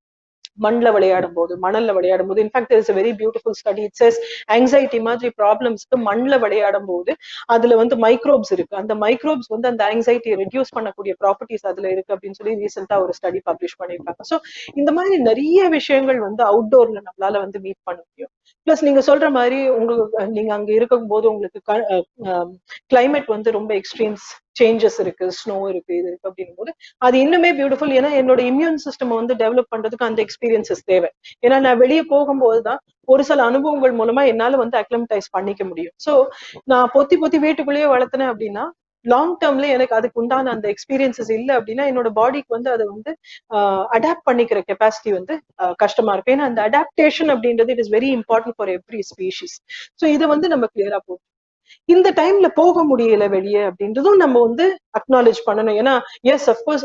மண்ல விளையாடும் போது, மணல்ல விளையாடும் போது, in fact is very beautiful study. It chase anxiety மாதிரி ப்ராப்ளம்ஸ்க்கு மண்ல விளையாடும் போது அதுல வந்து மைக்ரோப்ஸ் இருக்கு. அந்த மைக்ரோப்ஸ் வந்து அந்த ஆங்ஸைட்டியை ரெடியூஸ் பண்ணக்கூடிய ப்ராப்பர்ட்டிஸ் அதுல இருக்கு அப்படின்னு சொல்லி ரீசெண்டா ஒரு ஸ்டடி பப்ளிஷ் பண்ணியிருக்காங்க. ஸோ இந்த மாதிரி நிறைய விஷயங்கள் வந்து அவுட்டோர்ல நம்மளால வந்து மீட் பண்ண முடியும். பிளஸ் நீங்க சொல்ற மாதிரி உங்களுக்கு நீங்க அங்க இருக்கும் போது உங்களுக்கு கிளைமேட் வந்து ரொம்ப எக்ஸ்ட்ரீம்ஸ் சேஞ்சஸ் இருக்கு, ஸ்னோ இருக்கு, இது இருக்கு அப்படின்னும் போது அது இன்னுமே பியூட்டிஃபுல். ஏன்னா என்னோட இம்யூன் சிஸ்டம் வந்து டெவலப் பண்றதுக்கு அந்த எக்ஸ்பீரியன்சஸ் தேவை. ஏன்னா நான் வெளியே போகும்போதுதான் ஒரு சில அனுபவங்கள் மூலமா என்னால வந்து அக்ளமடைஸ் பண்ணிக்க முடியும். சோ நான் பொத்தி பொத்தி வீட்டுக்குள்ளேயே வளர்த்தனேன் அப்படின்னா லாங் டேர்ம்ல எனக்கு அதுக்கு உண்டான அந்த எக்ஸ்பீரியன்சஸ் இல்லை அப்படின்னா என்னோட பாடிக்கு வந்து அதை வந்து அடாப்ட் பண்ணிக்கிற கெப்பாசிட்டி வந்து கஷ்டமா இருக்கு. ஏன்னா அந்த அடாப்டேஷன் அப்படின்றது it is very important for every species. So இதை வந்து நம்ம கிளியரா போகும். இந்த டைம்ல போக முடியல வெளியே அப்படின்றதும் நம்ம வந்து அக்னாலேஜ் பண்ணணும். ஏன்னா எஸ் அஃப்கோர்ஸ்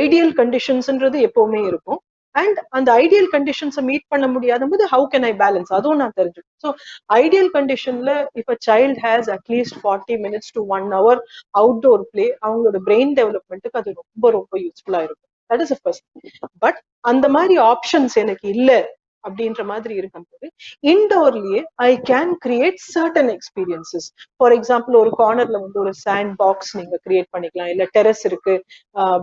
ஐடியல் கண்டிஷன்ஸ்ன்றது எப்பவுமே இருக்கும். அண்ட் அந்த ஐடியல் கண்டிஷன்ஸை மீட் பண்ண முடியாத போது ஹவு கேன் ஐ பேலன்ஸ் அதுவும் நான் தெரிஞ்சுக்கணும். ஸோ ஐடியல் கண்டிஷன்ல இப்ப child has at least 40 minutes to 1 hour outdoor play அவங்களோட பிரெயின் டெவலப்மெண்ட்டுக்கு அது ரொம்ப ரொம்ப யூஸ்ஃபுல்லா இருக்கும். That is first. பட் அந்த மாதிரி ஆப்ஷன்ஸ் எனக்கு இல்லை அப்படின்ற மாதிரி இருக்கும்போது இன்டோர்லயே I can create certain experiences. For example ஒரு கார்னர்ல வந்து ஒரு சாண்ட் பாக்ஸ் நீங்க கிரியேட் பண்ணிக்கலாம். இல்ல டெரஸ் இருக்கு,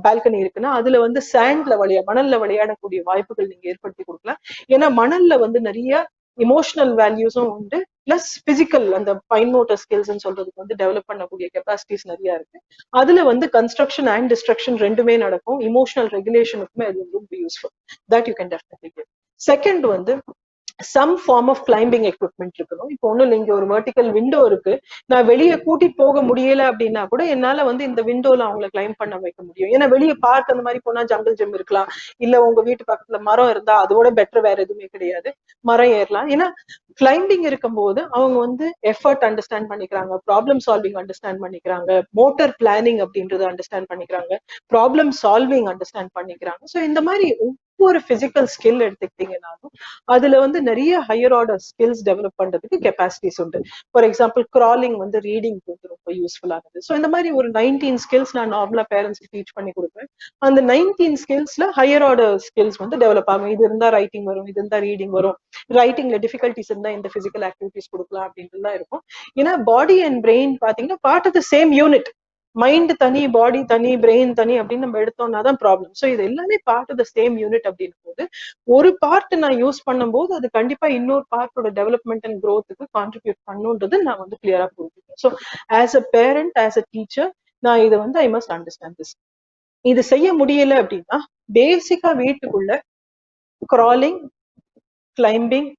பால்கனி இருக்குன்னா அதுல வந்து சாண்ட்ல மணல்ல விளையாடக்கூடிய வாய்ப்புகள் நீங்க ஏற்படுத்தி கொடுக்கலாம். ஏன்னா மணல்ல வந்து நிறைய இமோஷனல் வேல்யூஸும் உண்டு. பிளஸ் பிசிக்கல் அந்த ஃபைன் மோட்டர் ஸ்கில்ஸ் சொல்றதுக்கு வந்து டெவலப் பண்ணக்கூடிய கெப்பாசிட்டிஸ் நிறைய இருக்கு. அதுல வந்து கன்ஸ்ட்ரக்ஷன் அண்ட் டிஸ்ட்ரக்ஷன் ரெண்டுமே நடக்கும். இமோஷனல் ரெகுலேஷனுக்குமே அது ரொம்ப useful. That you can definitely get. Second வந்து some form of climbing equipment இருக்கணும். இப்போ ஒன்றும் இல்லை, இங்க ஒரு வெர்டிக்கல் விண்டோ இருக்கு. நான் வெளியே கூட்டிட்டு போக முடியல அப்படின்னா கூட என்னால வந்து இந்த விண்டோல அவங்களை கிளைம் பண்ண வைக்க முடியும். ஏன்னா வெளியே பார்க் அந்த மாதிரி போனா ஜங்கிள் ஜிம் இருக்கலாம். இல்ல உங்க வீட்டு பக்கத்துல மரம் இருந்தா அதோட பெட்டர் வேற எதுவுமே கிடையாது, மரம் ஏறலாம். ஏன்னா கிளைம்பிங் இருக்கும்போது அவங்க வந்து எஃபர்ட் அண்டர்ஸ்டாண்ட் பண்ணிக்கிறாங்க, ப்ராப்ளம் சால்விங் அண்டர்ஸ்டாண்ட் பண்ணிக்கிறாங்க, மோட்டர் பிளானிங் அப்படின்றது அண்டர்ஸ்டாண்ட் பண்ணிக்கிறாங்க, ப்ராப்ளம் சால்விங் அண்டர்ஸ்டாண்ட் பண்ணிக்கிறாங்க. ஸோ இந்த மாதிரி ஒவ்வொரு பிசிக்கல் ஸ்கில் எடுத்துக்கிட்டீங்கன்னாலும் அதுல வந்து நிறைய ஹையர் ஆர்டர் ஸ்கில்ஸ் டெவலப் பண்றதுக்கு கெப்பாசிட்டிஸ் உண்டு. ஃபார் எக்ஸாம்பிள் கிராலிங் வந்து ரீடிங் வந்து ரொம்ப யூஸ்ஃபுல்லானது. ஸோ இந்த மாதிரி ஒரு 19 ஸ்கில்ஸ் நான் நார்மலா பேரண்ட்ஸ்க்கு டீச் பண்ணி கொடுப்பேன். அந்த 19 ஸ்கில்ஸ்ல ஹையர் ஆர்டர் ஸ்கில்ஸ் வந்து டெவலப் ஆகும். இது இருந்தா ரைட்டிங் வரும், இது இருந்தா ரீடிங் வரும், ரைட்டிங்ல டிஃபிகல்டிஸ் இருந்தா இந்த பிசிக்கல் ஆக்டிவிட்டிஸ் கொடுக்கலாம் அப்படின்ட்டுலாம் இருக்கும். ஏன்னா பாடி அண்ட் பிரெயின் பாத்தீங்கன்னா part of the same unit. Mind தனி, பாடி தனி, பிரெயின் தனி அப்படின்னு நம்ம எடுத்தோம்னா தான் ப்ராப்ளம். ஸோ இது எல்லாமே part of the same unit அப்படின்னு போது ஒரு பார்ட் நான் யூஸ் பண்ணும்போது அது கண்டிப்பா இன்னொரு பார்ட்டோட டெவலப்மெண்ட் அண்ட் க்ரோத்துக்கு கான்ட்ரிபியூட் பண்ணுன்றது நான் வந்து கிளியரா புரிஞ்சுக்கிறேன். So as a parent, as a teacher, நான் இதை வந்து ஐ மஸ்ட் அண்டர்ஸ்டாண்ட் திஸ். இது செய்ய முடியல அப்படின்னா பேசிக்கா வீட்டுக்குள்ள கிராலிங், கிளைம்பிங்,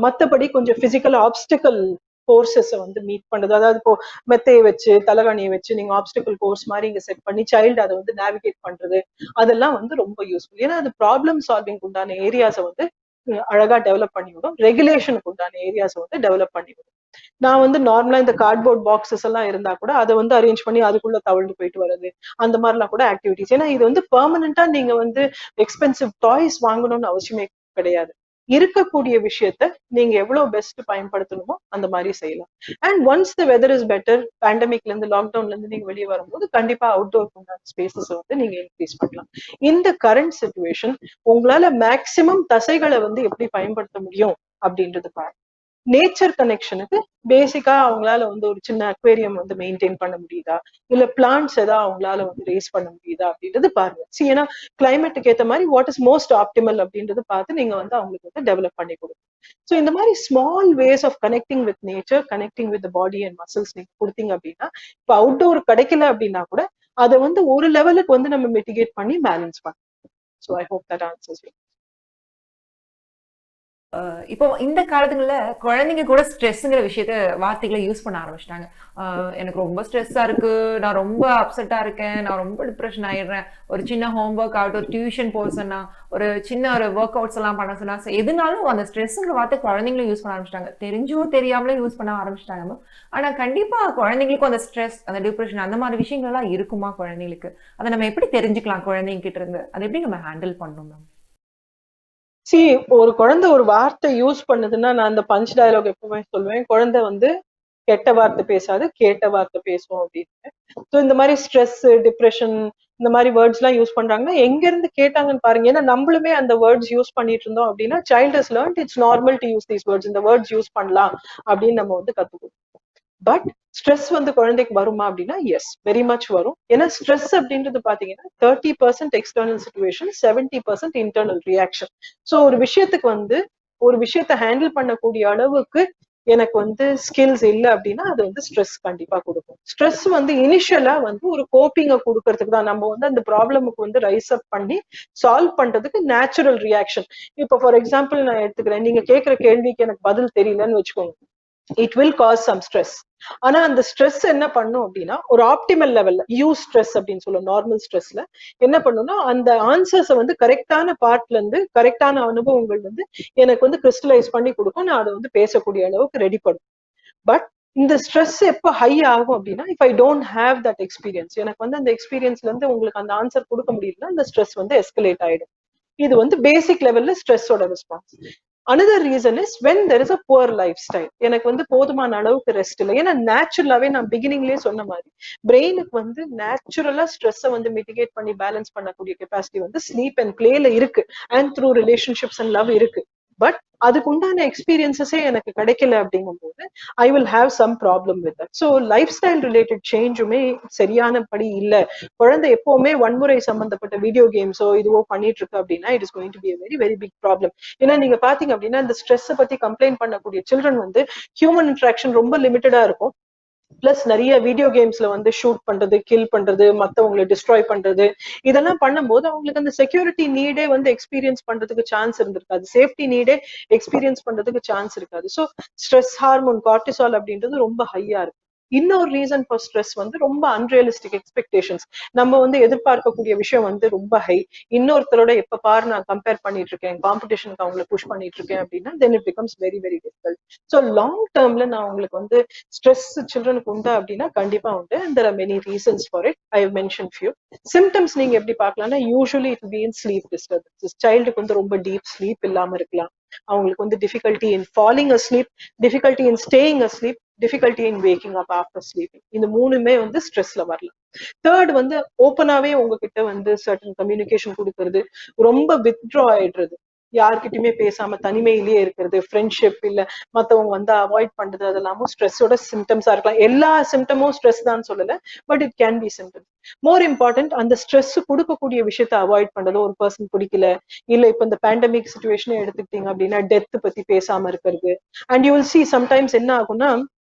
மத்தபடி கொஞ்சம் பிசிக்கல் ஆப்ஸ்டிக்கல் கோர்சஸ் வந்து மீட் பண்றது. அதாவது இப்போ மெத்தையை வச்சு தலகாணியை வச்சு நீங்க ஆப்ஸ்டிக்கல் கோர்ஸ் மாதிரி இங்க செட் பண்ணி சைல்டு அதை வந்து நேவிகேட் பண்றது, அதெல்லாம் வந்து ரொம்ப யூஸ்ஃபுல். ஏன்னா அது ப்ராப்ளம் சால்விங் உண்டான ஏரியாஸை வந்து அழகா டெவலப் பண்ணிவிடும், ரெகுலேஷனுக்கு உண்டான ஏரியாஸை வந்து டெவலப் பண்ணிவிடும். நான் வந்து நார்மலா இந்த கார்ட்போர்ட் பாக்ஸஸ் எல்லாம் இருந்தா கூட அதை வந்து அரேஞ்ச் பண்ணி அதுக்குள்ள தவழ்ந்து போயிட்டு வர்றது, அந்த மாதிரிலாம் கூட ஆக்டிவிட்டிஸ். ஏன்னா இது வந்து பெர்மனண்டா நீங்க வந்து எக்ஸ்பென்சிவ் டாய்ஸ் வாங்கணும்னு அவசியமே கிடையாது. இருக்கக்கூடிய விஷயத்த நீங்க எவ்வளவு பெஸ்ட் பயன்படுத்தணுமோ அந்த மாதிரி செய்யலாம். And once the weather is better, பேண்டமிக்ல இருந்து லாக்டவுன்ல இருந்து நீங்க வெளியே வரும்போது கண்டிப்பா அவுட்டோர் ஸ்பேசஸ் வந்து நீங்க இன்க்ரீஸ் பண்ணலாம். இந்த கரண்ட் சுச்சுவேஷன் உங்களால மேக்சிமம் தசைகளை வந்து எப்படி பயன்படுத்த முடியும் அப்படின்றது பாருங்க. நேச்சர் கனெக்ஷனுக்கு பேசிக்கா அவங்களால வந்து ஒரு சின்ன அக்வேரியம் வந்து மெயின்டைன் பண்ண முடியுதா, இல்ல பிளான்ட்ஸ் ஏதாவது அவங்களால வந்து ரேஸ் பண்ண முடியுதா அப்படின்றது பாருங்க. ஏன்னா கிளைமேட்டுக்கு ஏற்ற மாதிரி வாட் இஸ் மோஸ்ட் ஆப்டிமல் அப்படின்றது பார்த்து நீங்க வந்து அவங்களுக்கு வந்து டெவலப் பண்ணி கொடுங்க. ஸோ இந்த மாதிரி small ways of connecting with nature, connecting with body and muscles நீங்க கொடுத்தீங்க அப்படின்னா, இப்போ அவுட்டோர் கிடைக்கல அப்படின்னா கூட அதை வந்து ஒரு லெவலுக்கு வந்து நம்ம மிட்டிகேட் பண்ணி பேலன்ஸ் பண்ணலாம். So I hope that answers you. இப்போ இந்த காலத்துக்குள்ள குழந்தைங்க கூட ஸ்ட்ரெஸ்ங்கிற விஷயத்த வார்த்தைகளை யூஸ் பண்ண ஆரம்பிச்சிட்டாங்க. எனக்கு ரொம்ப ஸ்ட்ரெஸ்ஸா இருக்கு, நான் ரொம்ப அப்செட்டா இருக்கேன், நான் ரொம்ப டிப்ரெஷன் ஆயிடுறேன், ஒரு சின்ன ஹோம்ஒர்க் ஆகட்டும், ஒரு டியூஷன் போக சொன்னா, ஒரு சின்ன ஒரு ஒர்க் அவுட்ஸ் எல்லாம் பண்ண சொன்னா, எதுனாலும் அந்த ஸ்ட்ரெஸ்ங்கிற வார்த்தை குழந்தைங்களும் யூஸ் பண்ண ஆரம்பிச்சிட்டாங்க. தெரிஞ்சோ தெரியாமலே யூஸ் பண்ண ஆரம்பிச்சிட்டாங்க. ஆனா கண்டிப்பா குழந்தைங்களுக்கும் அந்த ஸ்ட்ரெஸ், அந்த டிப்ரெஷன் அந்த மாதிரி விஷயங்கள் எல்லாம் இருக்குமா குழந்தைங்களுக்கு? அதை நம்ம எப்படி தெரிஞ்சுக்கலாம் குழந்தைங்க கிட்ட இருந்து? அதை எப்படி நம்ம ஹேண்டில் பண்ணணும் மேம்? சி, ஒரு குழந்தை ஒரு வார்த்தை யூஸ் பண்ணுதுன்னா, நான் அந்த பஞ்ச் டயலாக் எப்பவுமே சொல்லுவேன், குழந்தை வந்து கெட்ட வார்த்தை பேசாது, கேட்ட வார்த்தை பேசும் அப்படின்னு. ஸோ இந்த மாதிரி ஸ்ட்ரெஸ், டிப்ரெஷன் இந்த மாதிரி வேர்ட்ஸ் எல்லாம் யூஸ் பண்றாங்கன்னா எங்க இருந்து கேட்டாங்கன்னு பாருங்க. ஏன்னா நம்மளுமே அந்த வேர்ட்ஸ் யூஸ் பண்ணிட்டு இருந்தோம் அப்படின்னா, child has learnt it's normal to use these words, இந்த வேர்ட்ஸ் யூஸ் பண்ணலாம் அப்படின்னு நம்ம வந்து கத்துக்கணும். பட் ஸ்ட்ரெஸ் வந்து குழந்தைக்கு வருமா அப்படின்னா, எஸ், வெரி மச் வரும். ஏன்னா ஸ்ட்ரெஸ் அப்படின்றது பாத்தீங்கன்னா 30% external situation, 70% internal reaction. So ஒரு விஷயத்துக்கு வந்து ஒரு விஷயத்த ஹேண்டில் பண்ணக்கூடிய அளவுக்கு எனக்கு வந்து ஸ்கில்ஸ் இல்லை அப்படின்னா அது வந்து ஸ்ட்ரெஸ் கண்டிப்பா கொடுக்கும். ஸ்ட்ரெஸ் வந்து இனிஷியலா வந்து ஒரு கோப்பிங்கை கொடுக்கறதுக்கு தான், நம்ம வந்து அந்த ப்ராப்ளமுக்கு வந்து ரைஸ் அப் பண்ணி சால்வ் பண்றதுக்கு நேச்சுரல் ரியாக்ஷன். இப்போ ஃபார் எக்ஸாம்பிள் நான் எடுத்துக்கிறேன், நீங்க கேட்கிற கேள்விக்கு எனக்கு பதில் தெரியலன்னு வச்சுக்கோங்க, it will cause some stress. ஆனா அந்த ஸ்ட்ரெஸ் என்ன பண்ணும் அப்படின்னா, ஒரு ஆப்டிமல் லெவல்ல யூ ஸ்ட்ரெஸ் அப்படின்னு சொல்லுவோம், நார்மல் ஸ்ட்ரெஸ்ல என்ன பண்ணும்னா அந்த ஆன்சர்ஸை வந்து கரெக்டான பார்ட்ல இருந்து கரெக்டான அனுபவங்கள் வந்து எனக்கு வந்து கிறிஸ்டலைஸ் பண்ணி கொடுக்கும், நான் அதை வந்து பேசக்கூடிய அளவுக்கு ரெடி பண்ணும். பட் இந்த ஸ்ட்ரெஸ் எப்போ ஹை ஆகும் அப்படின்னா, if I don't have that experience, எனக்கு வந்து அந்த எக்ஸ்பீரியன்ஸ்ல இருந்து உங்களுக்கு அந்த ஆன்சர் கொடுக்க முடியலன்னா அந்த ஸ்ட்ரெஸ் வந்து எஸ்கலேட் ஆயிடும். இது வந்து பேசிக் லெவல்ல ஸ்ட்ரெஸ்ஸோட response. Another reason is when there is a poor life style, எனக்கு வந்து போதுமான அளவுக்கு ரெஸ்ட் இல்லை. ஏன்னா நேச்சுரலாவே நான் பிகினிங்லேயே சொன்ன மாதிரி பிரெயினுக்கு வந்து நேச்சுரலா ஸ்ட்ரெஸ்ஸை வந்து மிட்டிகேட் பண்ணி பேலன்ஸ் பண்ணக்கூடிய கெப்பாசிட்டி வந்து ஸ்லீப் அண்ட் பிளேல இருக்கு, and through relationships and love இருக்கு. பட் அதுக்கு உண்டான எக்ஸ்பீரியன்சஸே எனக்கு கிடைக்கல அப்படிங்கும் போது I will have some problem with that. So life style related சேஞ்சுமே சரியானபடி இல்லை. குழந்தை எப்பவுமே வன்முறை சம்பந்தப்பட்ட வீடியோ கேம்ஸோ இதுவோ பண்ணிட்டு இருக்கு அப்படின்னா it is going to be a very very big problem. ஏன்னா நீங்க பாத்தீங்க அப்படின்னா இந்த ஸ்ட்ரெஸ் பத்தி கம்ப்ளைண்ட் பண்ணக்கூடிய சில்ட்ரன் வந்து ஹியூமன் இன்ட்ராக்ஷன் ரொம்ப லிமிட்டடா இருக்கும். பிளஸ் நிறைய வீடியோ கேம்ஸ்ல வந்து ஷூட் பண்றது, கில் பண்றது, மத்தவங்களை டிஸ்ட்ராய் பண்றது, இதெல்லாம் பண்ணும்போது அவங்களுக்கு அந்த செக்யூரிட்டி நீடே வந்து எக்ஸ்பீரியன்ஸ் பண்றதுக்கு சான்ஸ் இருந்திருக்காது, சேஃப்டி நீடே எக்ஸ்பீரியன்ஸ் பண்றதுக்கு சான்ஸ் இருக்காது. ஸோ ஸ்ட்ரெஸ் ஹார்மோன் கார்டிசால் அப்படின்றது ரொம்ப ஹையா இருக்கு. இன்னொரு ரீசன் ஃபார் ஸ்ட்ரெஸ் வந்து ரொம்ப அன்ரியலிஸ்டிக் எக்ஸ்பெக்டேஷன்ஸ். நம்ம வந்து எதிர்பார்க்கக்கூடிய விஷயம் வந்து ரொம்ப ஹை. இன்னொருத்தரோட எப்ப பாரு நான் கம்பேர் பண்ணிட்டு இருக்கேன், காம்படிஷனுக்கு அவங்களை புஷ் பண்ணிட்டு இருக்கேன் அப்படின்னா then it becomes very very difficult. So long டேர்ம்ல நான் உங்களுக்கு வந்து ஸ்ட்ரெஸ் சில்ட்ரனுக்கு உண்டா அப்படின்னா கண்டிப்பா உண்டு. And there are many reasons for it. I have mention few symptoms. நீங்க எப்படி பார்க்கலாம்னா, usually it be in sleep disturbances. சைல்டுக்கு வந்து ரொம்ப டீப் ஸ்லீப் இல்லாம இருக்கலாம், அவங்களுக்கு வந்து difficulty in falling asleep, difficulty in staying asleep, difficulty in waking up after sleeping. இந்த மூணுமே வந்து ஸ்ட்ரெஸ்ல வரலாம். தேர்ட் வந்து ஓப்பனாவே உங்ககிட்ட வந்து சர்டன் கம்யூனிகேஷன் கொடுக்கறது, ரொம்ப வித்ட்ரா ஆயிடுறது, யார்கிட்டயுமே பேசாம தனிமையிலேயே இருக்கிறது, ஃப்ரெண்ட்ஷிப் இல்ல மத்தவங்க வந்து அவாய்ட் பண்றது, அதெல்லாமும் ஸ்ட்ரெஸ்ஸோட சிம்டம்ஸா இருக்கலாம். எல்லா சிம்டமும் ஸ்ட்ரெஸ் தான் சொல்லல, but it can be symptoms. More important அந்த ஸ்ட்ரெஸ் கொடுக்கக்கூடிய விஷயத்த அவாய்ட் பண்றது. ஒரு பர்சன் பிடிக்கல, இல்ல இப்ப இந்த பேண்டமிக் சுச்சுவேஷனே எடுத்துக்கிட்டீங்க அப்படின்னா டெத் பத்தி பேசாம இருக்கிறது. And you will see sometimes என்ன ஆகும்னா,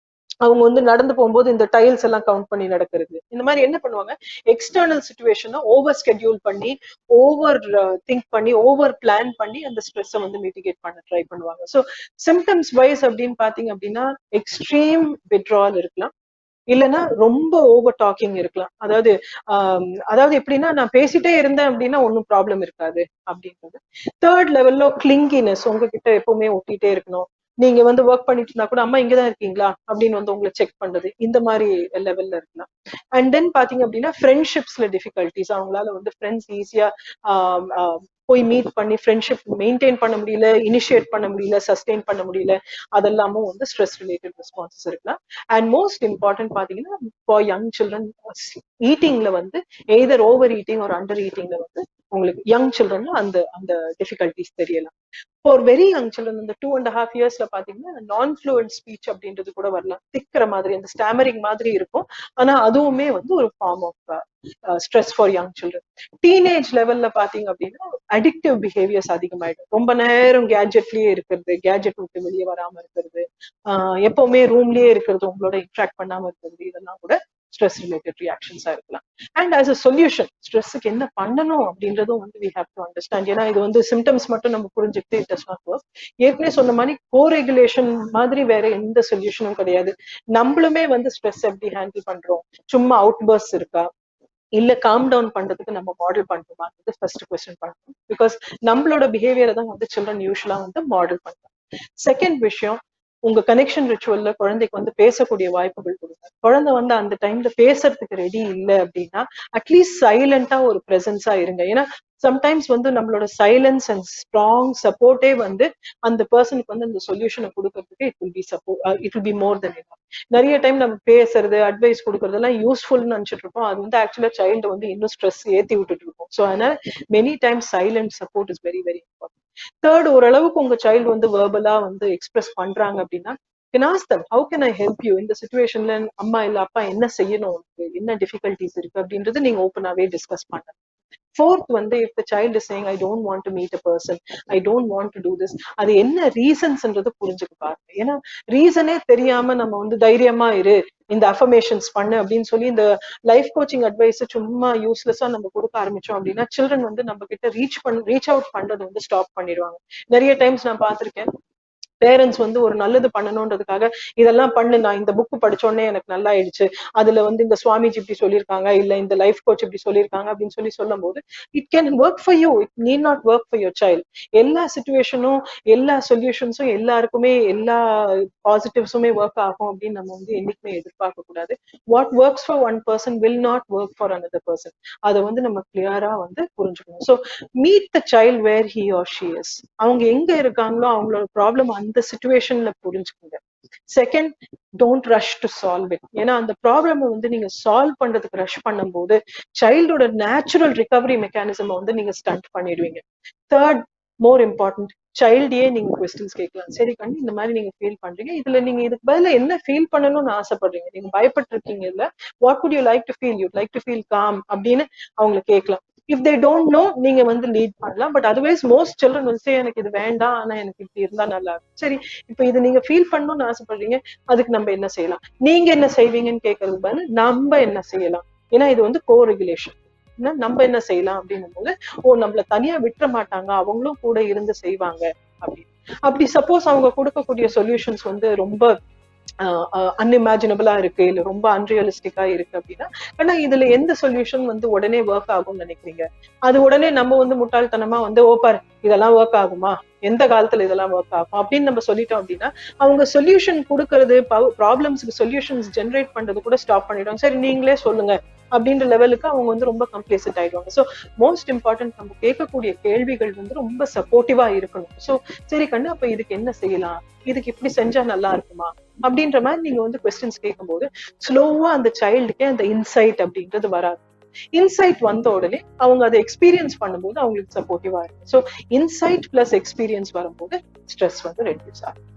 அவங்க வந்து நடந்து போகும்போது இந்த டைல்ஸ் எல்லாம் கவுண்ட் பண்ணி நடக்கிறது. இந்த மாதிரி என்ன பண்ணுவாங்க, எக்ஸ்டர்னல் சுச்சுவேஷனை ஓவர் ஸ்கெட்யூல் பண்ணி, ஓவர் திங்க் பண்ணி, ஓவர் பிளான் பண்ணி அந்த ஸ்ட்ரெஸ்ஸை வந்து மிட்டிகேட் பண்ண ட்ரை பண்ணுவாங்க. ஸோ சிம்டம்ஸ் வைஸ் அப்படின்னு பாத்தீங்க அப்படின்னா எக்ஸ்ட்ரீம் விட்ரால் இருக்கலாம், இல்லைன்னா ரொம்ப ஓவர் டாக்கிங் இருக்கலாம். அதாவது எப்படின்னா, நான் பேசிட்டே இருந்தேன் அப்படின்னா ஒன்னும் ப்ராப்ளம் இருக்காது அப்படின்றது. தேர்ட் லெவல்ல கிளிங்கினஸ், உங்ககிட்ட எப்பவுமே ஒட்டிட்டே இருக்கணும், நீங்க வந்து ஒர்க் பண்ணிட்டு இருந்தா கூட அம்மா இங்கதான் இருக்கீங்களா அப்படின்னு வந்து உங்களை செக் பண்றது, இந்த மாதிரி லெவல்ல இருக்கலாம். அண்ட் தென் பாத்தீங்க அப்படின்னா ஃப்ரெண்ட்ஷிப்ஸ்ல டிஃபிகல்டிஸ், அவங்களால வந்து ஃப்ரெண்ட்ஸ் ஈஸியா போய் மீட் பண்ணி ஃப்ரெண்ட்ஷிப் மெயின்டைன் பண்ண முடியல, இனிஷியேட் பண்ண முடியல, சஸ்டெயின் பண்ண முடியல, அதெல்லாமும் வந்து ஸ்ட்ரெஸ் ரிலேட்டட் ரெஸ்பான்சஸ் இருக்கலாம். அண்ட் மோஸ்ட் இம்பார்ட்டன்ட் பாத்தீங்கன்னா ஃபார் யங் சில்ட்ரன், ஈட்டிங்ல வந்து எய்தர் ஓவர் ஈட்டிங் ஒரு அண்டர் ஈட்டிங்ல வந்து உங்களுக்கு யங் சில்ட்ரன்ல அந்த அந்த டிஃபிகல்டிஸ் தெரியலாம். ஃபார் வெரி யங் சில்ட்ரன் இந்த 2.5 இயர்ஸ்ல பாத்தீங்கன்னா நான் ஃப்ளூயன்ட் ஸ்பீச் அப்படின்றது கூட வரலாம். திக்கிற மாதிரி அந்த ஸ்டாமரிங் மாதிரி இருக்கும், ஆனா அதுவுமே வந்து ஒரு form of stress for young children. Teenage லெவல்ல பாத்தீங்க அப்படின்னா அடிக்டிவ் பிஹேவியர்ஸ் அதிகமாயிடும். ரொம்ப நேரம் கேட்ஜெட்லயே இருக்கிறது, கேட்ஜெட் விட்டு வெளியே வராம இருக்கிறது, எப்பவுமே ரூம்லயே இருக்கிறது, உங்களோட இன்ட்ராக்ட் பண்ணாம இருக்கிறது, இதெல்லாம் கூட ஸ்ட்ரெஸ் ரிலேட்டட் ரியாக்ஷன்ஸா இருக்கலாம். அண்ட் ஆஸ் அ சொல்யூஷன் ஸ்ட்ரெஸ்ஸுக்கு என்ன பண்ணணும் அப்படின்றதும் வந்து வி ஹேவ் டு அண்டர்ஸ்டாண்ட். ஏன்னா இது வந்து சிம்டம்ஸ் மட்டும் நம்ம புரிஞ்சுக்கிட்டு இட் டஸ் நாட் ஒர்க். ஏற்கனவே சொன்ன மாதிரி கோரெகுலேஷன் மாதிரி வேற எந்த சொல்யூஷனும் கிடையாது. நம்மளுமே வந்து ஸ்ட்ரெஸ் எப்படி ஹேண்டில் பண்றோம், சும்மா அவுட் பர்ஸ்ட் இருக்கா இல்ல காம் டவுன் பண்றதுக்கு நம்ம மாடல் பண்றோமா, ஃபர்ஸ்ட் கொஸ்டின் பண்ணணும். பிகாஸ் நம்மளோட பிஹேவியரை தான் வந்து சில்ட்ரன் யூஸ்வலா வந்து மாடல் பண்றாங்க. செகண்ட் விஷயம், உங்க கனெக்ஷன் ரிச்சுவல்ல குழந்தைக்கு வந்து பேசக்கூடிய வாய்ப்புகள் கொடுங்க. குழந்தை வந்து அந்த டைம்ல பேசுறதுக்கு ரெடி இல்லை அப்படின்னா அட்லீஸ்ட் சைலண்டா ஒரு பிரசன்ஸா இருங்க. ஏன்னா சம்டைம்ஸ் வந்து நம்மளோட சைலன்ஸ் அண்ட் ஸ்ட்ராங் சப்போர்ட்டே வந்து அந்த பர்சனுக்கு வந்து அந்த சொல்யூஷனை கொடுக்கறதுக்கு it will be more then enough. நிறைய டைம் நம்ம பேசுறது அட்வைஸ் கொடுக்கறதெல்லாம் யூஸ்ஃபுல்னு நினைச்சிட்டு இருப்போம், அது வந்து ஆக்சுவலா சைல்டு வந்து இன்னும் ஸ்ட்ரெஸ் ஏத்தி விட்டுட்டு இருக்கோம். ஸோ அதனால many times silent support is very very important. Third, ஓரளவுக்கு உங்க சைல்டு வந்து வேர்பலா வந்து எக்ஸ்பிரஸ் பண்றாங்க அப்படின்னா can ask them, how can I help you இந்த சிச்சுவேஷன்ல, அம்மா இல்ல அப்பா என்ன செய்யணும், என்ன டிஃபிகல்டிஸ் இருக்கு அப்படின்றது நீங்க ஓப்பனாவே டிஸ்கஸ் பண்ணலாம். Fourth வந்து if the child is saying I don't want to meet a person, I don't want to do this, அது என்ன ரீசன்ஸ்ன்றது புரிஞ்சுக்க பாருங்க. ஏன்னா ரீசனே தெரியாம நம்ம வந்து தைரியமா இரு, இந்த அஃபர்மேஷன்ஸ் பண்ணு அப்படின்னு சொல்லி இந்த லைஃப் கோச்சிங் அட்வைஸ் சும்மா யூஸ்லெஸ்ஸா நம்ம கொடுக்க ஆரம்பிச்சோம் அப்படின்னா சில்ட்ரன் வந்து நம்ம கிட்ட ரீச் அவுட் பண்றது வந்து ஸ்டாப் பண்ணிடுவாங்க. நிறைய டைம்ஸ் நான் பார்த்திருக்கேன், பேரண்ட்ஸ் வந்து ஒரு நல்லது பண்ணணும்ன்றதுக்காக இதெல்லாம் பண்ணு, நான் இந்த புக் படிச்சோடனே எனக்கு நல்லா ஆயிடுச்சு, அதுல வந்து இந்த சுவாமிஜி இப்படி சொல்லியிருக்காங்க, இல்ல இந்த லைஃப் கோச் இப்படி சொல்லியிருக்காங்க அப்படின்னு சொல்லும் போது it can work for you, it need not work for your child. எல்லா சிச்சுவேஷனும் எல்லா சொல்யூஷன்ஸும் எல்லாருக்குமே எல்லா பாசிட்டிவ்ஸுமே ஒர்க் ஆகும் அப்படின்னு நம்ம வந்து என்னைக்குமே எதிர்பார்க்க கூடாது. What works for one person will not work for another person. அதை வந்து நம்ம கிளியரா வந்து புரிஞ்சுக்கணும். So meet the child where he or she is. அவங்க எங்க இருக்காங்களோ அவங்களோட ப்ராப்ளம் அந்த சிச்சுவேஷன்ல புரிஞ்சுக்கோங்க. Second, don't rush to solve it. ஏன்னா அந்த ப்ராப்ளம் வந்து நீங்க சால்வ் பண்றதுக்கு ரஷ் பண்ணும்போது சைல்டோட நேச்சுரல் ரிகவரி மெக்கானிசம் வந்து நீங்க ஸ்டண்ட் பண்ணிடுவீங்க. தேர்ட், மோர் இம்பார்ட்டன்ட், சைல்டையே நீங்க கொஸ்டின்ஸ் கேட்கலாம். சரி கண்ணு, இந்த மாதிரி நீங்க ஃபீல் பண்றீங்க, இதுல நீங்க இதுக்கு பதிலா என்ன ஃபீல் பண்ணணும்னு ஆசைப்படுறீங்க, நீங்க பயப்பட்டு இருக்கீங்க இல்ல, what would you like to feel, you like to feel com அப்படின்னு அவங்களை கேட்கலாம். இஃப் தே டோன்ட் நோ நீங்க வந்து லீட் பண்ணலாம். பட் அதர்வைஸ் மோஸ்ட் சில்ட்ரன் வந்து எனக்கு இது வேண்டாம், ஆனா எனக்கு இப்படி இருந்தா நல்லா இருக்கும். சரி, இப்ப இது நீங்க ஃபீல் பண்ணணும்னு ஆசைப்படுறீங்க, அதுக்கு நம்ம என்ன செய்யலாம், நீங்க என்ன செய்வீங்கன்னு கேட்கறது பதில் நம்ம என்ன செய்யலாம். ஏன்னா இது வந்து கோரெகுலேஷன். நம்ம என்ன செய்யலாம் அப்படின்னும் போது நம்மள தனியா விட்டுற மாட்டாங்க, அவங்களும் கூட இருந்து செய்வாங்க அப்படின்னு. அப்படி சப்போஸ் அவங்க கொடுக்கக்கூடிய சொல்யூஷன்ஸ் வந்து ரொம்ப அன்இமேஜினபிளா இருக்கு, இல்ல ரொம்ப அன்ரியலிஸ்டிக்கா இருக்கு அப்படின்னா, ஆனா இதுல எந்த சொல்யூஷன் வந்து உடனே ஒர்க் ஆகும்னு நினைக்கிறீங்க, அது உடனே நம்ம வந்து முட்டாள்தனமா வந்து ஓப்பார் இதெல்லாம் ஒர்க் ஆகுமா, எந்த காலத்துல இதெல்லாம் ஒர்க் ஆகும் அப்படின்னு நம்ம சொல்லிட்டோம் அப்படின்னா அவங்க சொல்யூஷன் கொடுக்கறது, ப்ராப்ளம்ஸ்க்கு சொல்யூஷன்ஸ் ஜென்ரேட் பண்றது கூட ஸ்டாப் பண்ணிடுவாங்க. சரி நீங்களே சொல்லுங்க அப்படின்ற லெவலுக்கு அவங்க வந்து ரொம்ப கம்ப்ளீசன்ட் ஆயிடுவாங்க. ஸோ மோஸ்ட் இம்பார்ட்டன்ட், நம்ம கேட்கக்கூடிய கேள்விகள் வந்து ரொம்ப சப்போர்ட்டிவா இருக்கணும். ஸோ சரி கண்ணு, அப்ப இதுக்கு என்ன செய்யலாம், இதுக்கு இப்படி செஞ்சா நல்லா இருக்குமா அப்படின்ற மாதிரி நீங்க வந்து கொஸ்டின்ஸ் கேட்கும்போது ஸ்லோவா அந்த சைல்டுக்கே அந்த இன்சைட் அப்படின்றது வராது. இன்சைட் வந்த உடனே அவங்க அதை எக்ஸ்பீரியன்ஸ் பண்ணும்போது அவங்களுக்கு சப்போர்ட்டிவா இருக்கு. ஸோ இன்சைட் பிளஸ் எக்ஸ்பீரியன்ஸ் வரும்போது ஸ்ட்ரெஸ் வந்து ரெடியூஸ் ஆகும்.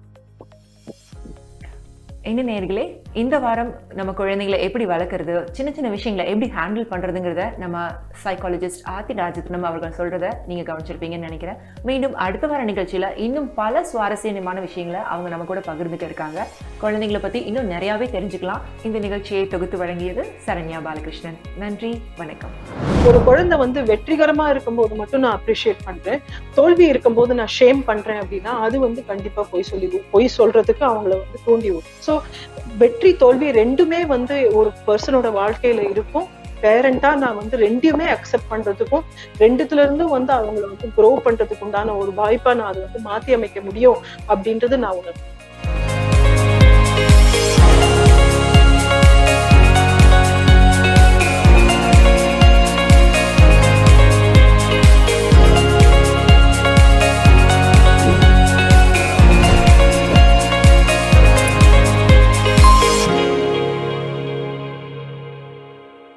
என்ன நேயர்களே, இந்த வாரம் நம்ம குழந்தைங்களை எப்படி வளர்க்குறது, சின்ன சின்ன விஷயங்களை எப்படி ஹேண்டில் பண்ணுறதுங்கிறத நம்ம சைக்காலஜிஸ்ட் ஆர்த்தி ராஜரத்னம் அவர்கள் சொல்கிறத நீங்கள் கவனிச்சிருப்பீங்கன்னு நினைக்கிறேன். மீண்டும் அடுத்த வார நிகழ்ச்சியில் இன்னும் பல சுவாரஸ்யமான விஷயங்களை அவங்க நம்ம கூட பகிர்ந்துட்டு இருக்காங்க. குழந்தைங்களை பற்றி இன்னும் நிறையாவே தெரிஞ்சுக்கலாம். இந்த நிகழ்ச்சியை தொகுத்து வழங்கியது சரண்யா பாலகிருஷ்ணன். நன்றி, வணக்கம். ஒரு குழந்தை வந்து வெற்றிகரமா இருக்கும்போது மட்டும் நான் அப்ரிஷியேட் பண்றேன், தோல்வி இருக்கும்போது நான் ஷேம் பண்றேன் அப்படின்னா அது வந்து கண்டிப்பா பொய் சொல்றதுக்கு அவங்கள வந்து தூண்டி விடும். ஸோ வெற்றி தோல்வி ரெண்டுமே வந்து ஒரு பர்சனோட வாழ்க்கையில இருக்கும். பேரண்டா நான் வந்து ரெண்டையுமே அக்செப்ட் பண்றதுக்கும் ரெண்டுத்துல இருந்தும் வந்து அவங்களை வந்து க்ரோ பண்றதுக்கு உண்டான ஒரு வாய்ப்பா நான் அதை வந்து மாத்தி அமைக்க முடியும் அப்படின்றது நான் உணர்றேன்.